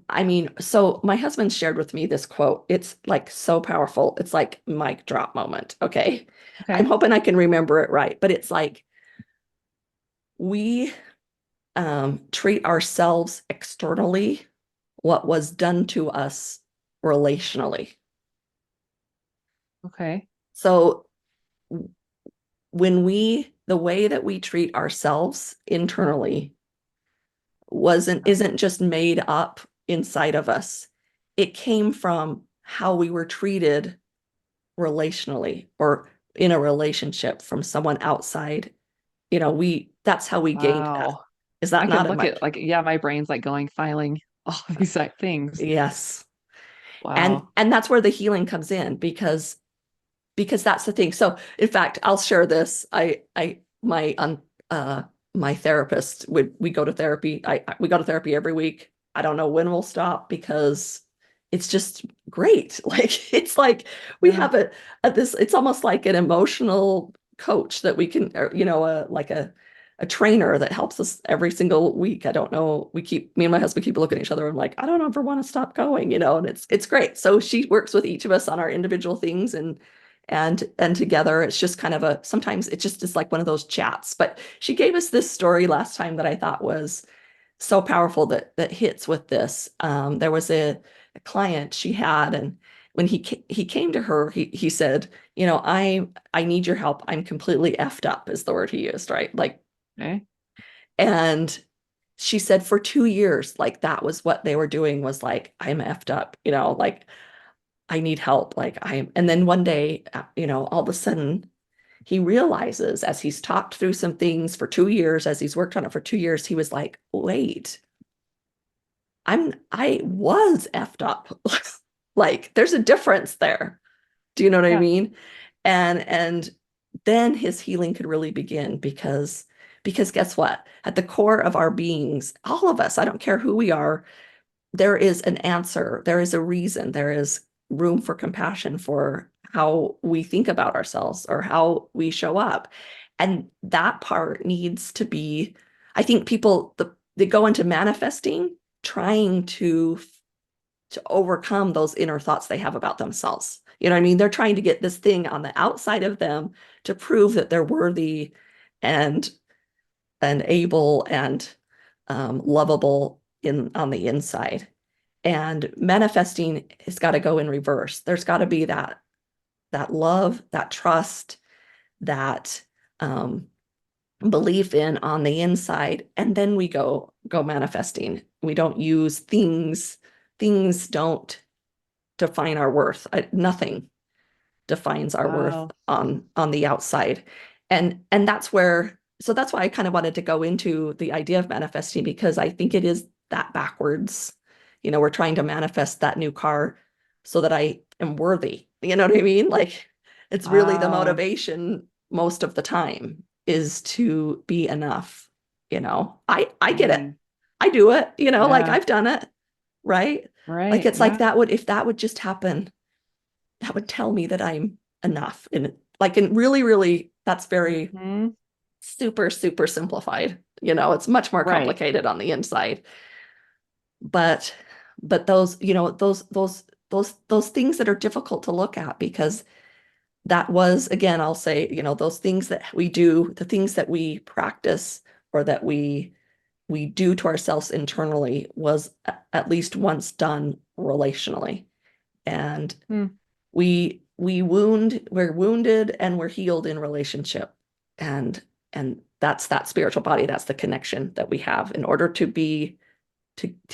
I mean, so my husband shared with me this quote. It's like so powerful. It's like mic drop moment. Okay. I'm hoping I can remember it right. But it's like, we treat ourselves externally what was done to us relationally. Okay. So the way that we treat ourselves internally isn't just made up inside of us. It came from how we were treated relationally, or in a relationship from someone outside. That's how we gained that. Wow. Is that I can not look much? at like, yeah, my brain's like filing all these things. Yes. Wow. And that's where the healing comes in, because that's the thing. So in fact, I'll share this. My therapist we go to therapy. We go to therapy every week. I don't know when we'll stop, because it's just great. Like, it's like we have this, it's almost like an emotional coach that we can, or, like a trainer that helps us every single week. I don't know. Me and my husband keep looking at each other and like, I don't ever want to stop going, and it's great. So she works with each of us on our individual things, and together it's just kind of sometimes it just is like one of those chats. But she gave us this story last time that I thought was so powerful, that hits with this. There was a client she had, and when he came to her, he said, I need your help. I'm completely effed up, is the word he used, right? Like, and she said for 2 years, like, that was what they were doing, was like, I'm effed up, like, I need help. Like, and then one day, all of a sudden he realizes, as he's talked through some things for 2 years, as he's worked on it for 2 years, he was like, wait, I was effed up. Like, there's a difference there. Do you know what I mean? And then his healing could really begin, because guess what? At the core of our beings, all of us, I don't care who we are, there is an answer, there is a reason, there is room for compassion for how we think about ourselves or how we show up. And that part needs to be, I think people, they go into manifesting trying to overcome those inner thoughts they have about themselves. You know what I mean? They're trying to get this thing on the outside of them to prove that they're worthy and able and lovable on the inside. And manifesting has got to go in reverse. There's got to be that love, that trust, that belief in on the inside, and then we go go manifesting. We don't use things. Things don't define our worth. Nothing defines our worth on the outside. And that's where, so that's why I kind of wanted to go into the idea of manifesting, because I think it is that backwards. We're trying to manifest that new car so that I am worthy. You know what I mean? Like, it's really the motivation most of the time is to be enough. I get it. I do it, like I've done it. Right. Like, it's like if that would just happen, that would tell me that I'm enough. And really, really, that's very super, super simplified. It's much more complicated on the inside. But those, those things that are difficult to look at, because that was, again, I'll say, those things that we do, the things that we practice or that we do to ourselves internally was at least once done relationally. And we're wounded and we're healed in relationship. And that's that spiritual body. That's the connection that we have. In order to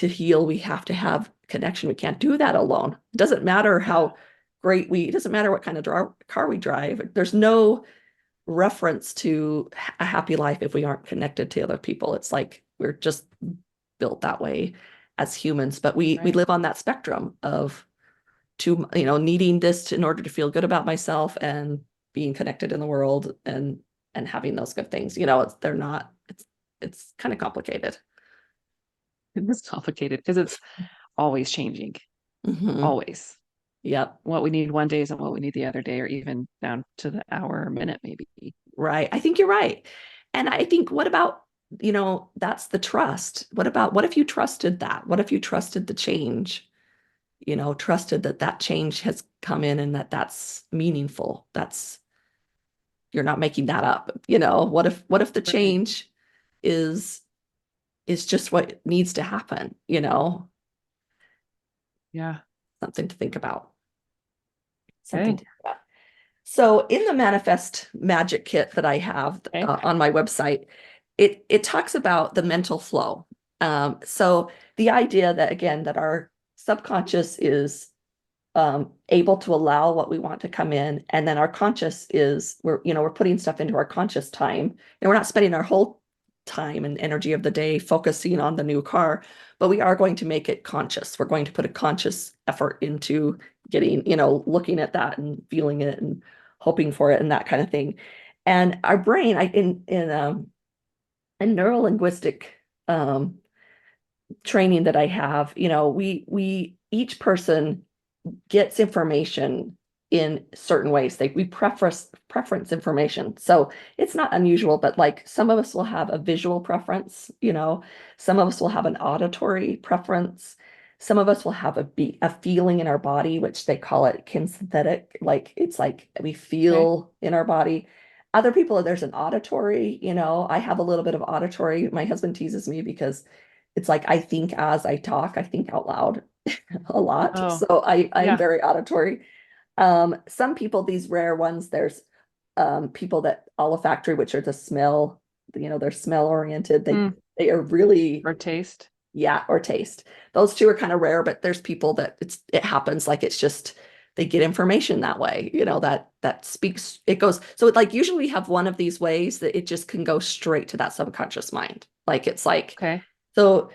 heal, we have to have connection. We can't do that alone. It doesn't matter how great it doesn't matter what kind of car we drive. There's no reference to a happy life if we aren't connected to other people. It's like we're just built that way as humans, but we live on that spectrum of needing this in order to feel good about myself and being connected in the world and having those good things. It's kind of complicated. It's complicated because it's always changing. Always. Yep. What we need one day isn't what we need the other day, or even down to the hour or minute, maybe. Right. I think you're right. And I think, what about, that's the trust. What if you trusted that? What if you trusted the change? Trusted that change has come in and that's meaningful. You're not making that up. What if the change is just what needs to happen? Yeah. Something to think about. So in the Manifest Magic Kit that I have on my website, it talks about the mental flow. So the idea that, again, that our subconscious is able to allow what we want to come in, and then our conscious is, we're putting stuff into our conscious time, and we're not spending our whole time and energy of the day focusing on the new car, but we are going to make it conscious. We're going to put a conscious effort into getting, looking at that and feeling it and hoping for it and that kind of thing. And our brain, in neuro-linguistic training that I have, we each person gets information in certain ways. We preference information. So it's not unusual, but like some of us will have a visual preference, some of us will have an auditory preference. Some of us will have a feeling in our body, which they call it kinesthetic. Like, it's like we feel in our body. Other people, there's an auditory, I have a little bit of auditory. My husband teases me because it's like, I think as I talk, I think out loud a lot. So I'm very auditory. Some people, these rare ones, there's people that olfactory, which are the smell, they're smell oriented. They are really, or taste. Yeah, or taste. Those two are kind of rare, but there's people that it happens, like it's just they get information that way, that speaks, it goes. So like usually we have one of these ways that it just can go straight to that subconscious mind. Like, it's like, so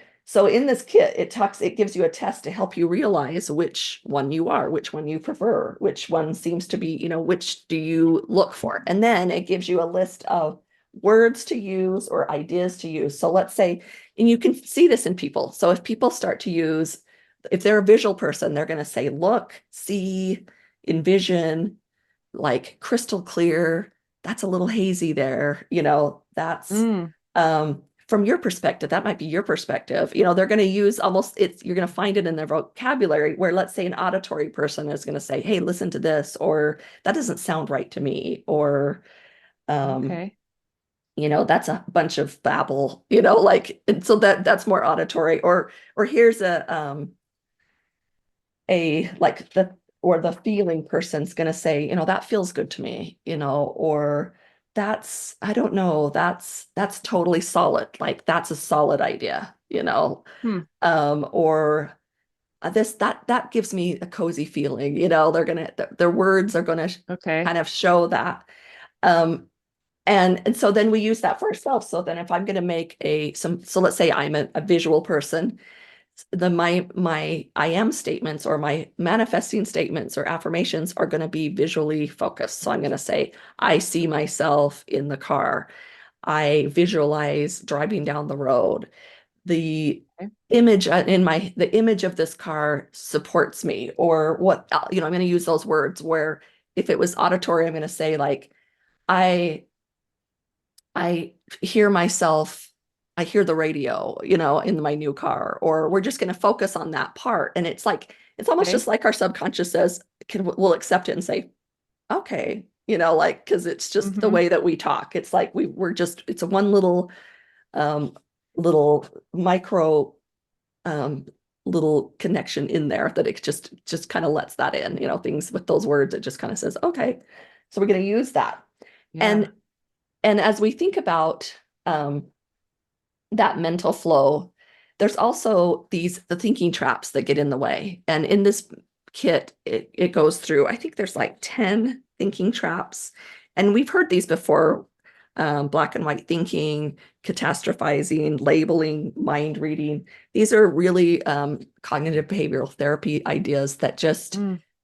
in this kit, it gives you a test to help you realize which one you are, which one you prefer, which one seems to be, which do you look for? And then it gives you a list of words to use or ideas to use. So let's say, and you can see this in people. So if people start to use, if they're a visual person, they're going to say, look, see, envision, like crystal clear. That's a little hazy there. That's, from your perspective, that might be your perspective. They're going to use you're going to find it in their vocabulary, where, let's say, an auditory person is going to say, hey, listen to this, or that doesn't sound right to me, or, that's a bunch of babble, and so that's more auditory, or here's the feeling person's going to say, that feels good to me, or I don't know, that's totally solid. Like, that's a solid idea, you know, or this that gives me a cozy feeling, you know. Their words are gonna kind of show that. And so then we use that for ourselves. So then if I'm going to make so let's say I'm a visual person, my I am statements or my manifesting statements or affirmations are going to be visually focused. So I'm going to say, I see myself in the car. I visualize driving down the road. The image the image of this car supports me, or what, I'm going to use those words. Where if it was auditory, I'm going to say like, I I hear myself, I hear the radio, in my new car, or we're just going to focus on that part. And it's like, it's almost just like our subconscious says, we'll accept it and say, okay, like, because it's just the way that we talk. It's like it's a one um, little micro, um, little connection in there that it just kind of lets that in, things with those words. It just kind of says, okay, so we're going to use that. Yeah. And as we think about that mental flow, there's also the thinking traps that get in the way. And in this kit, it goes through, I think there's like 10 thinking traps. And we've heard these before: black and white thinking, catastrophizing, labeling, mind reading. These are really cognitive behavioral therapy ideas that just,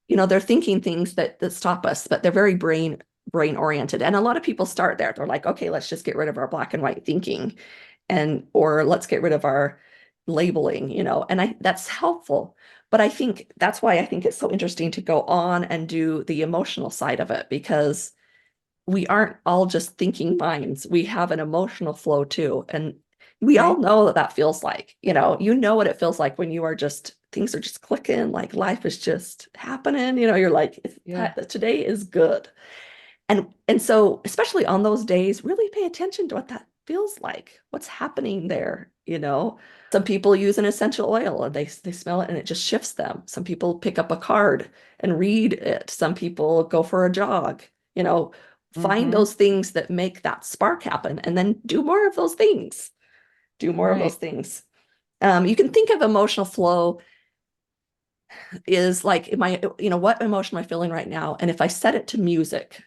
they're thinking things that stop us, but they're very brain oriented. And a lot of people start there. They're like, okay, let's just get rid of our black and white thinking, or let's get rid of our labeling, and that's helpful. But I think that's why I think it's so interesting to go on and do the emotional side of it, because we aren't all just thinking minds. We have an emotional flow too. And we all know that feels like, what it feels like when you are just, things are just clicking, like life is just happening, you're like, today is good. And so, especially on those days, really pay attention to what that feels like, what's happening there. Some people use an essential oil and they smell it and it just shifts them. Some people pick up a card and read it. Some people go for a jog, find those things that make that spark happen, and then do more of those things. Do more of those things. You can think of emotional flow is like, what emotion am I feeling right now? And if I set it to music,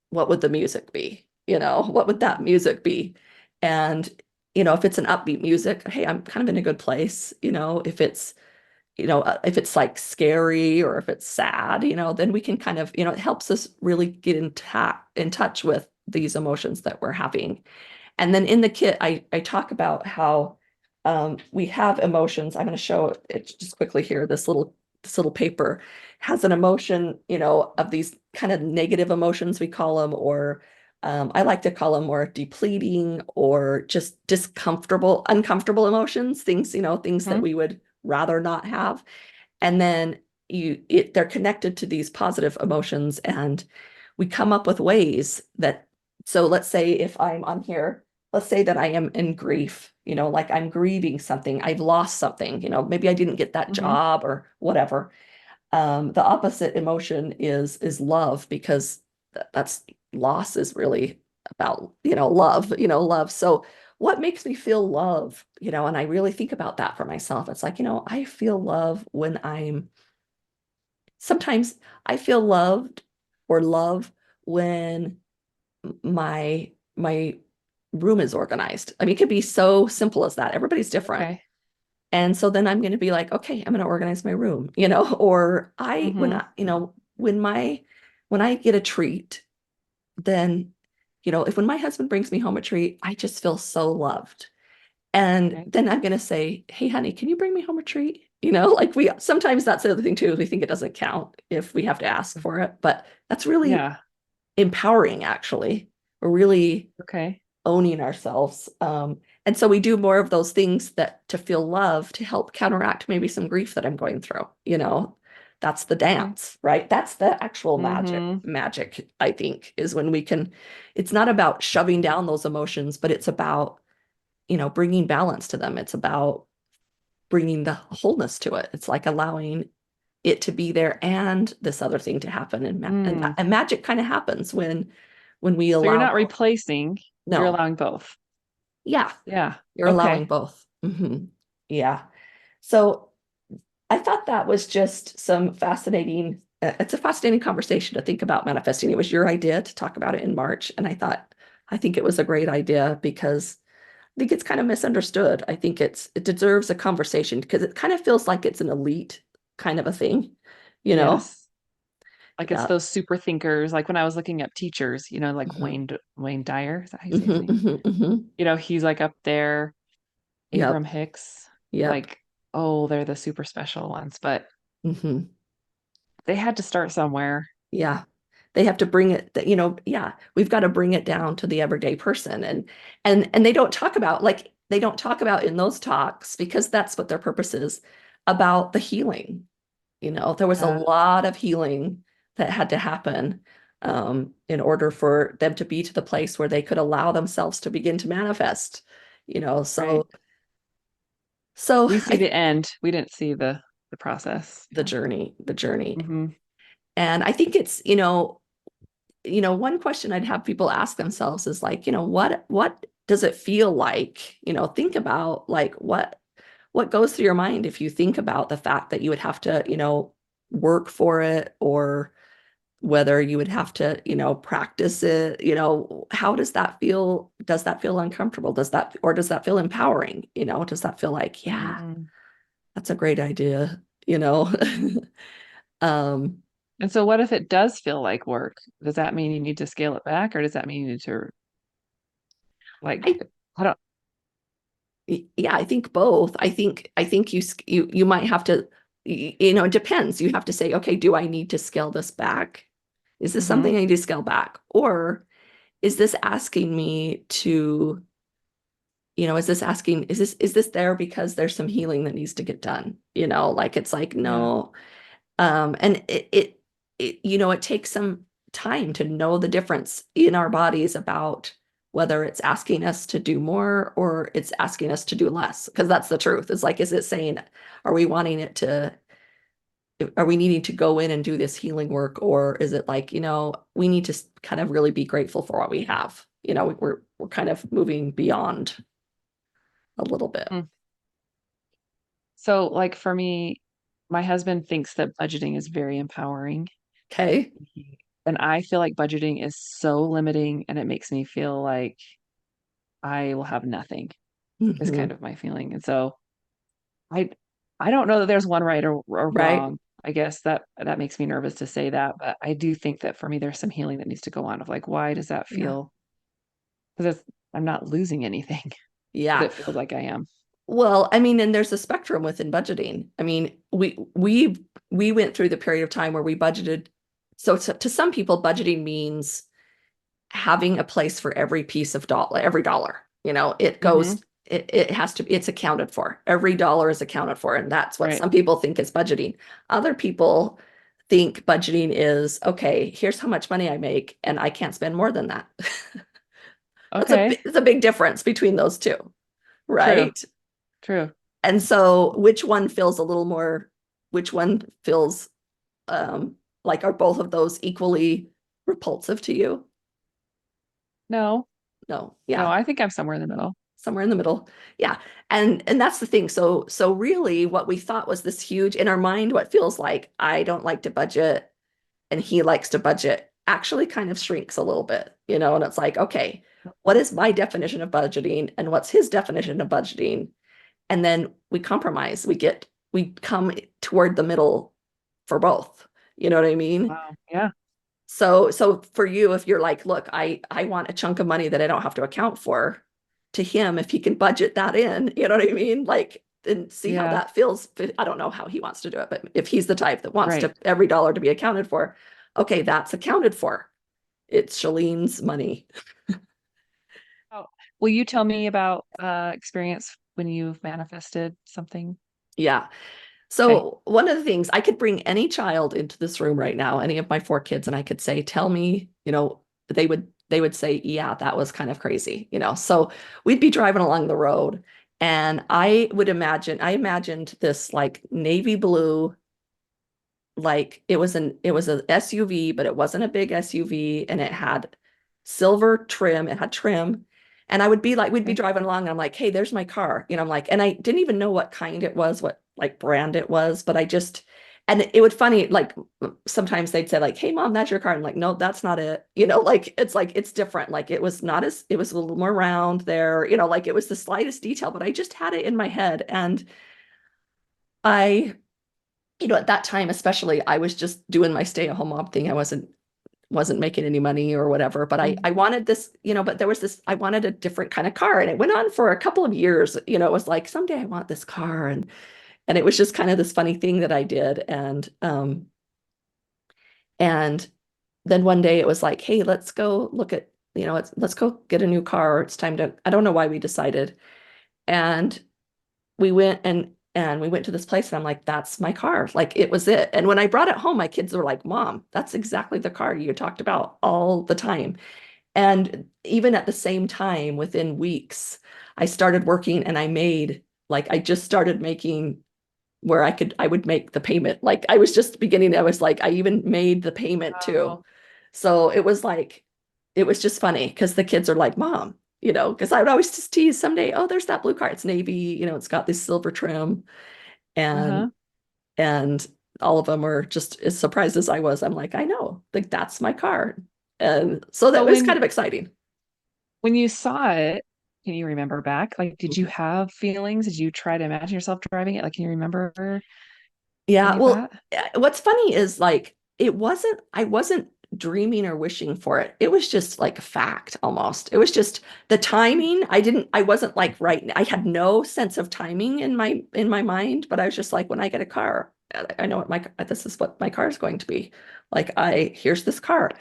what would the music be? What would that music be? And, if it's an upbeat music, hey, I'm kind of in a good place. If it's like scary, or if it's sad, then we can kind of, it helps us really get in touch with these emotions that we're having. And then in the kit, I talk about how we have emotions. I'm going to show it just quickly here. This little paper has an emotion, of these kind of negative emotions, we call them, or I like to call them more depleting, or just uncomfortable emotions, things that we would rather not have. And then they're connected to these positive emotions, and we come up with ways that, so let's say if I'm on here, let's say that I am in grief, like I'm grieving something, I've lost something, maybe I didn't get that job or whatever. The opposite emotion is love, because that's loss is really about, love. So what makes me feel love, and I really think about that for myself. It's like, I feel love when sometimes I feel loved or love when my room is organized. I mean, it could be so simple as that. Everybody's different. Okay. And so then I'm going to be like, okay, I'm going to organize my room, or when I get a treat, then, when my husband brings me home a treat, I just feel so loved. And then I'm going to say, hey, honey, can you bring me home a treat? Like sometimes that's the other thing too. We think it doesn't count if we have to ask for it, but that's really empowering, actually. We're really owning ourselves. And so we do more of those things to feel love, to help counteract maybe some grief that I'm going through. That's the dance, right? That's the actual magic, I think, is when we can, it's not about shoving down those emotions, but it's about, bringing balance to them. It's about bringing the wholeness to it. It's like allowing it to be there and this other thing to happen. And magic kind of happens when we allow. So you're not replacing, No. you're allowing both. Yeah. Yeah. You're allowing both. Yeah. So I thought that was just some fascinating, it's a fascinating conversation to think about manifesting. It was your idea to talk about it in March. And I think it was a great idea because I think it's kind of misunderstood. I think it deserves a conversation because it kind of feels like it's an elite kind of a thing, you know? Yes. Like it's Yeah. those super thinkers. Like when I was looking up teachers, like Mhm. Wayne Dyer, is that how you say his Mhm, name? mhm, mhm. He's like up there, Abram Yep. Hicks, Yep. like, oh, they're the super special ones, but Hmm. they had to start somewhere. Yeah. They have to bring it that, yeah, we've got to bring it down to the everyday person. And they don't talk about they don't talk about in those talks because that's what their purpose is about the healing. There was a Yeah, lot of healing that had to happen in order for them to be to the place where they could allow themselves to begin to manifest. You know, right. so so We see the end. We didn't see the process. the journey. Hmm. And I think it's, one question I'd have people ask themselves is like, what does it feel like? Think about like what goes through your mind if you think about the fact that you would have to, work for it, or whether you would have to, practice it, how does that feel? Does that feel uncomfortable? Does that feel empowering? Does that feel like, yeah, Hmm. that's a great idea, you know? Um, And so what if it does feel like work? Does that mean you need to scale it back, or does that mean you need to like, I I don't, Yeah, I think both. I think you might have to, it depends. You have to say, okay, do I need to scale this back? Is this hmm something I need to scale back? Or is this asking me to, is this there because there's some healing that needs to get done? Like it's like, yeah, no. And it takes some time to know the difference in our bodies about whether it's asking us to do more or it's asking us to do less. Because that's the truth. It's like, is it saying, are we wanting it to, are we needing to go in and do this healing work? Or is it like, we need to kind of really be grateful for what we have? We're kind of moving beyond a little bit. Mm. So like for me, my husband thinks that budgeting is very empowering. Okay. And I feel like budgeting is so limiting and it makes me feel like I will have nothing, is kind Hmm. of my feeling. And so I I don't know that there's one right or Right. wrong. I guess that makes me nervous to say that, but I do think that for me there's some healing that needs to go on of like, why does that Yeah. feel? Because I'm not losing anything, but Yeah. it feels like I am. Well, I mean, and there's a spectrum within budgeting. I mean, we went through the period of time where we budgeted. So to some people, budgeting means having a place for every piece of dollar, every dollar. It Hmm. goes, it has to, it's accounted for. Every dollar is accounted for, and that's what Right. some people think is budgeting. Other people think budgeting is, okay, here's how much money I make, and I can't spend more than that. Okay. It's a big difference between those two, True. right? True. And so which one feels like, are both of those equally repulsive to you? No. No. No, Yeah. I think I'm somewhere in the middle. Somewhere in the middle. Yeah. And that's the thing. So really what we thought was this huge in our mind, what feels like I don't like to budget and he likes to budget actually kind of shrinks a little bit, and it's like, okay, what is my definition of budgeting and what's his definition of budgeting? And then we compromise. We come toward the middle for both. You know what I mean? Wow. Yeah. So for you, if you're like, look, I want a chunk of money that I don't have to account for, to him, if he can budget that in, you know what I mean? Like, and see how Yeah. that feels. I don't know how he wants to do it, but if he's the type that wants Right. to every dollar to be accounted for, okay, that's accounted for. It's Shalene's money. Oh, will you tell me about experience when you've manifested something? Yeah. Okay. So one of the things, I could bring any child into this room right now, any of my 4 kids, and I could say, tell me, they would say, yeah, that was kind of crazy. So we'd be driving along the road and I imagined this like navy blue, like it was a SUV, but it wasn't a big SUV, and it had silver trim, it had trim, And I would be like, we'd be driving along and I'm like, hey, there's my car. I'm like, and I didn't even know what kind it was, what like brand it was, but I just, and it would funny, like sometimes they'd say like, hey mom, that's your car. I'm like, no, that's not it. Like it's different. Like it was not as, it was a little more round there, like it was the slightest detail, but I just had it in my head. And I, at that time, especially, I was just doing my stay-at-home mom thing. I wasn't making any money or whatever, but I wanted this, but there was this, I wanted a different kind of car, and it went on for a couple of years. It was like, someday I want this car. And it was just kind of this funny thing that I did. And then one day it was like, hey, let's go look at, let's go get a new car. It's time to, I don't know why we decided. And we went and we went to this place, and I'm like, that's my car. Like it was it. And when I brought it home, my kids were like, Mom, that's exactly the car you talked about all the time. And even at the same time, within weeks, I started working, and I just started making where I would make the payment. Like I was just beginning, I was like, I even made the payment too. Wow. So it was like, it was just funny because the kids are like, Mom, because I would always just tease someday, oh, there's that blue car. It's navy, it's got this silver trim. Uh-huh. And all of them were just as surprised as I was. I'm like, I know, like that's my car. And so that So was kind of exciting. when you saw it, can you remember back? Like, did you have feelings? Did you try to imagine yourself driving it? Like, can you remember Yeah, any of well, that? what's funny is like I wasn't dreaming or wishing for it. It was just like a fact almost. It was just the timing. I wasn't like right. I had no sense of timing in my mind, but I was just like, when I get a car, I know this is what my car is going to be. Like here's this car.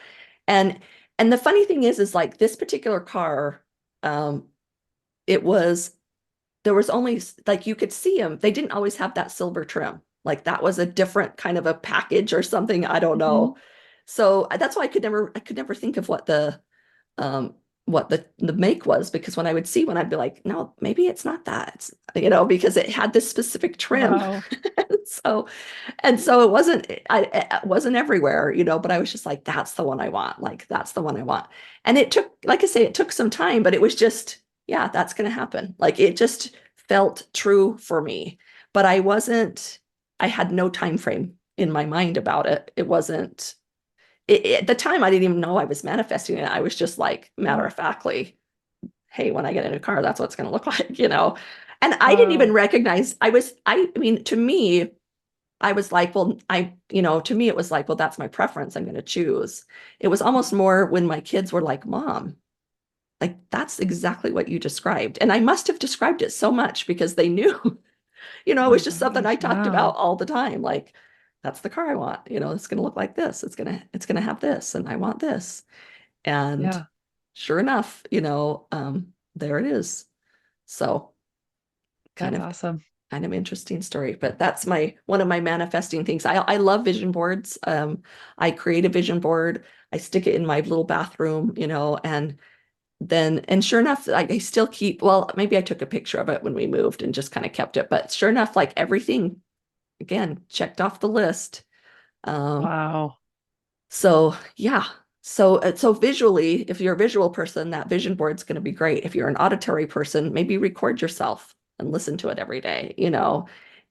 And the funny thing is like this particular car, um, it was there was only like you could see them. They didn't always have that silver trim. Like that was a different kind of a package or something. I don't Mhm. know. So that's why I could never think of um what the make was, because when I would see one, I'd be like, no, maybe it's not that. Because it had this specific trim. Wow. So and so it wasn't everywhere, but I was just like, that's the one I want. Like, that's the one I want. And it took, like I say, it took some time, but it was just, yeah, that's going to happen. Like, it just felt true for me. But I had no time frame in my mind about it. It wasn't, at the time, I didn't even know I was manifesting it. I was just like, matter Mm. of factly, hey, when I get a new car, that's what it's going to look like. And I didn't even Wow. recognize, I mean, to me, I was like, well, to me, it was like, well, that's my preference. I'm going to choose. It was almost more when my kids were like, Mom, like, that's exactly what you described. And I must have described it so much because they knew, it Oh my was just something I gosh. talked Yeah. about all the time. Like, that's the car I want. It's going to look like this. It's going to have this, and I want this. And Yeah. sure enough, there it is. So kind That's of awesome. kind of interesting story, but that's one of my manifesting things. I love vision boards. I create a vision board, I stick it in my little bathroom, and sure enough, I still keep, well, maybe I took a picture of it when we moved and just kind of kept it, but sure enough, like everything again checked off the list. um Wow. so yeah, so visually, if you're a visual person, that vision board's going to be great. If you're an auditory person, maybe record yourself and listen to it every day.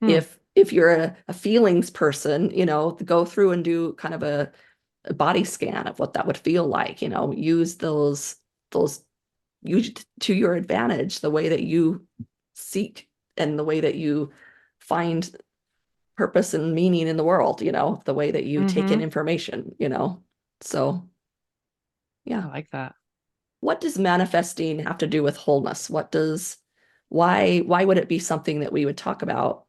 Hmm. If you're a feelings person, go through and do kind of a body scan of what that would feel like. Use those use to your advantage, the way that you seek and the way that you find purpose and meaning in the world, the way that you take in Mm-hmm. information. So I yeah. like that. What does manifesting have to do with wholeness? Why would it be something that we would talk about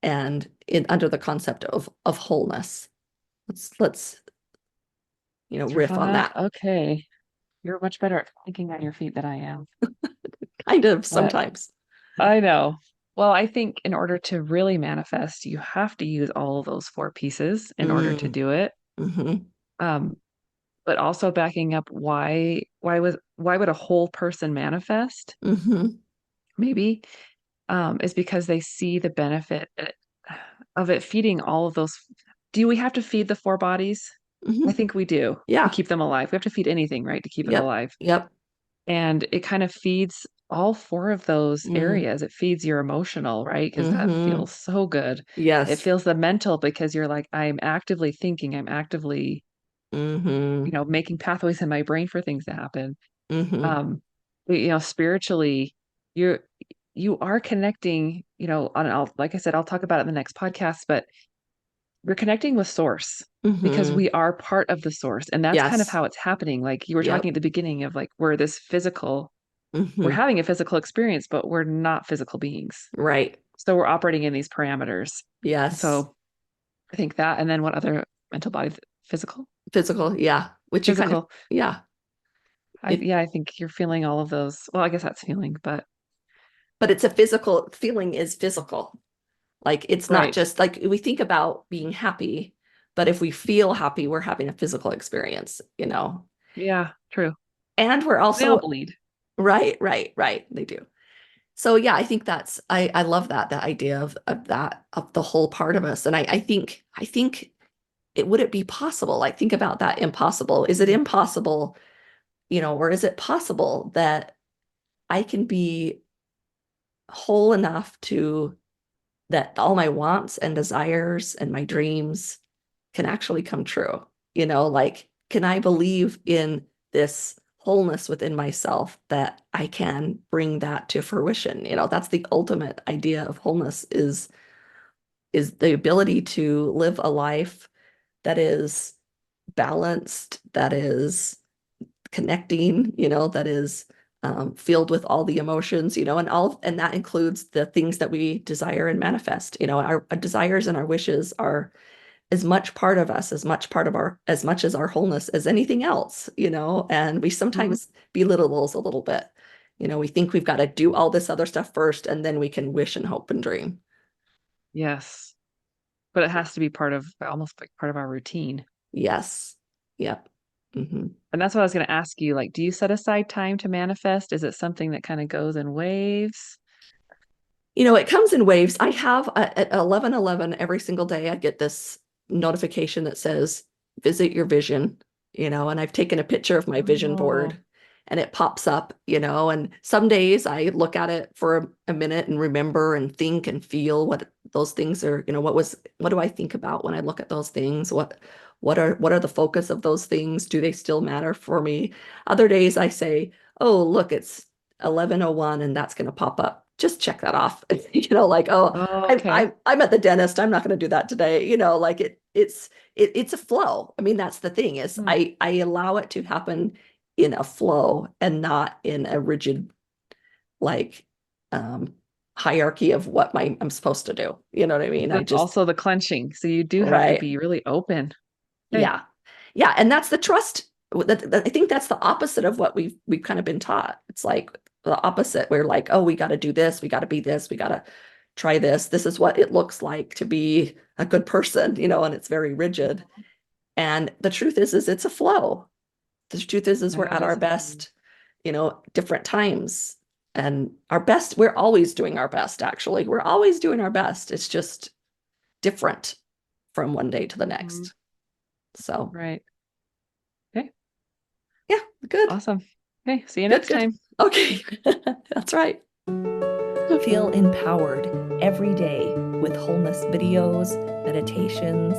and under the concept of wholeness? Let's Through riff on that. that. Okay. You're much better at thinking on your feet than I am. Kind of But sometimes. I know. Well, I think in order to really manifest, you have to use all of those four pieces in order to Mm, do it. hmm Um, but also backing up why would a whole person manifest? hmm Maybe is because they see the benefit of it feeding all of those. Do we have to feed the four bodies? I hmm think we do to Yeah. keep them alive. We have to feed anything, right, to keep it Yep. alive. Yep. And it kind of feeds all 4 of those Mm. areas. It feeds your emotional, right? Because that feels so good. It Yes. feels the mental because you're like, I'm actively thinking, I'm actively, making pathways in my brain for things to happen. Spiritually, you are connecting, like I said, I'll talk about it in the next podcast, but you're connecting with source because we are part of the source. And that's kind of Yes. how it's happening. Like you were Yep. talking at the beginning of like, we're this physical, we're Mhm. having a physical experience, but we're not physical beings. Right. So we're operating in these parameters. Yes. So I think that, and then what other mental body, physical? Physical. Yeah. Which you kind of, Physical. yeah. I think you're feeling all of those. Well, I guess that's feeling, but But it's a physical feeling is physical. Like it's not right. just like we think about being happy, but if we feel happy, we're having a physical experience, Yeah, true. And we're They all also bleed. right. They do. So yeah, I think I love that idea of the whole part of us. And I think would it be possible? Like think about that impossible. Is it impossible, or is it possible that I can be whole enough that all my wants and desires and my dreams can actually come true? Like, can I believe in this wholeness within myself that I can bring that to fruition? That's the ultimate idea of wholeness is the ability to live a life that is balanced, that is connecting, that is filled with all the emotions, and that includes the things that we desire and manifest. Our desires and our wishes are as much part of us, as much as our wholeness as anything else, and we sometimes belittle those a little bit. We think we've got to do all this other stuff first, and then we can wish and hope and dream. Yes. But it has to be almost like part of our routine. Yes. Yep. Mm-hmm. And that's what I was going to ask you. Like, do you set aside time to manifest? Is it something that kind of goes in waves? It comes in waves. I have at 11:11 every single day, I get this notification that says, visit your vision, and I've taken a picture of my vision Oh, board and it pops up, and some days I look at it for a minute and remember and think and feel what those things are, what do I think about when I look at those things? What are the focus of those things? Do they still matter for me? Other days I say, oh, look, it's 11:01 and that's going to pop up. Just check that off. Like, oh, okay. I'm at the dentist. I'm not going to do that today. Like it's a flow. I mean, that's the thing is Hmm. I allow it to happen in a flow and not in a rigid like hierarchy of what I'm supposed to do. You know what I mean? I That's just also the clenching. So you do have to right. be really open. Okay. Yeah. Yeah. And that's the trust. I think that's the opposite of what we've kind of been taught. It's like the opposite. We're like, oh, we got to do this. We got to be this. We got to try this. This is what it looks like to be a good person, and it's very rigid. And the truth is it's a flow. The truth is we're at That our is, best, different times. And our best, we're always doing our best, actually. We're always doing our best. It's just different from one day to the next. So right. Okay. yeah, good. Awesome. Okay. See you Good, next good. time. Okay. That's right. Feel empowered every day with wholeness videos, meditations,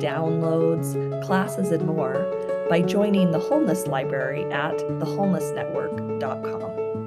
downloads, classes, and more by joining the Wholeness Library at thewholenessnetwork.com.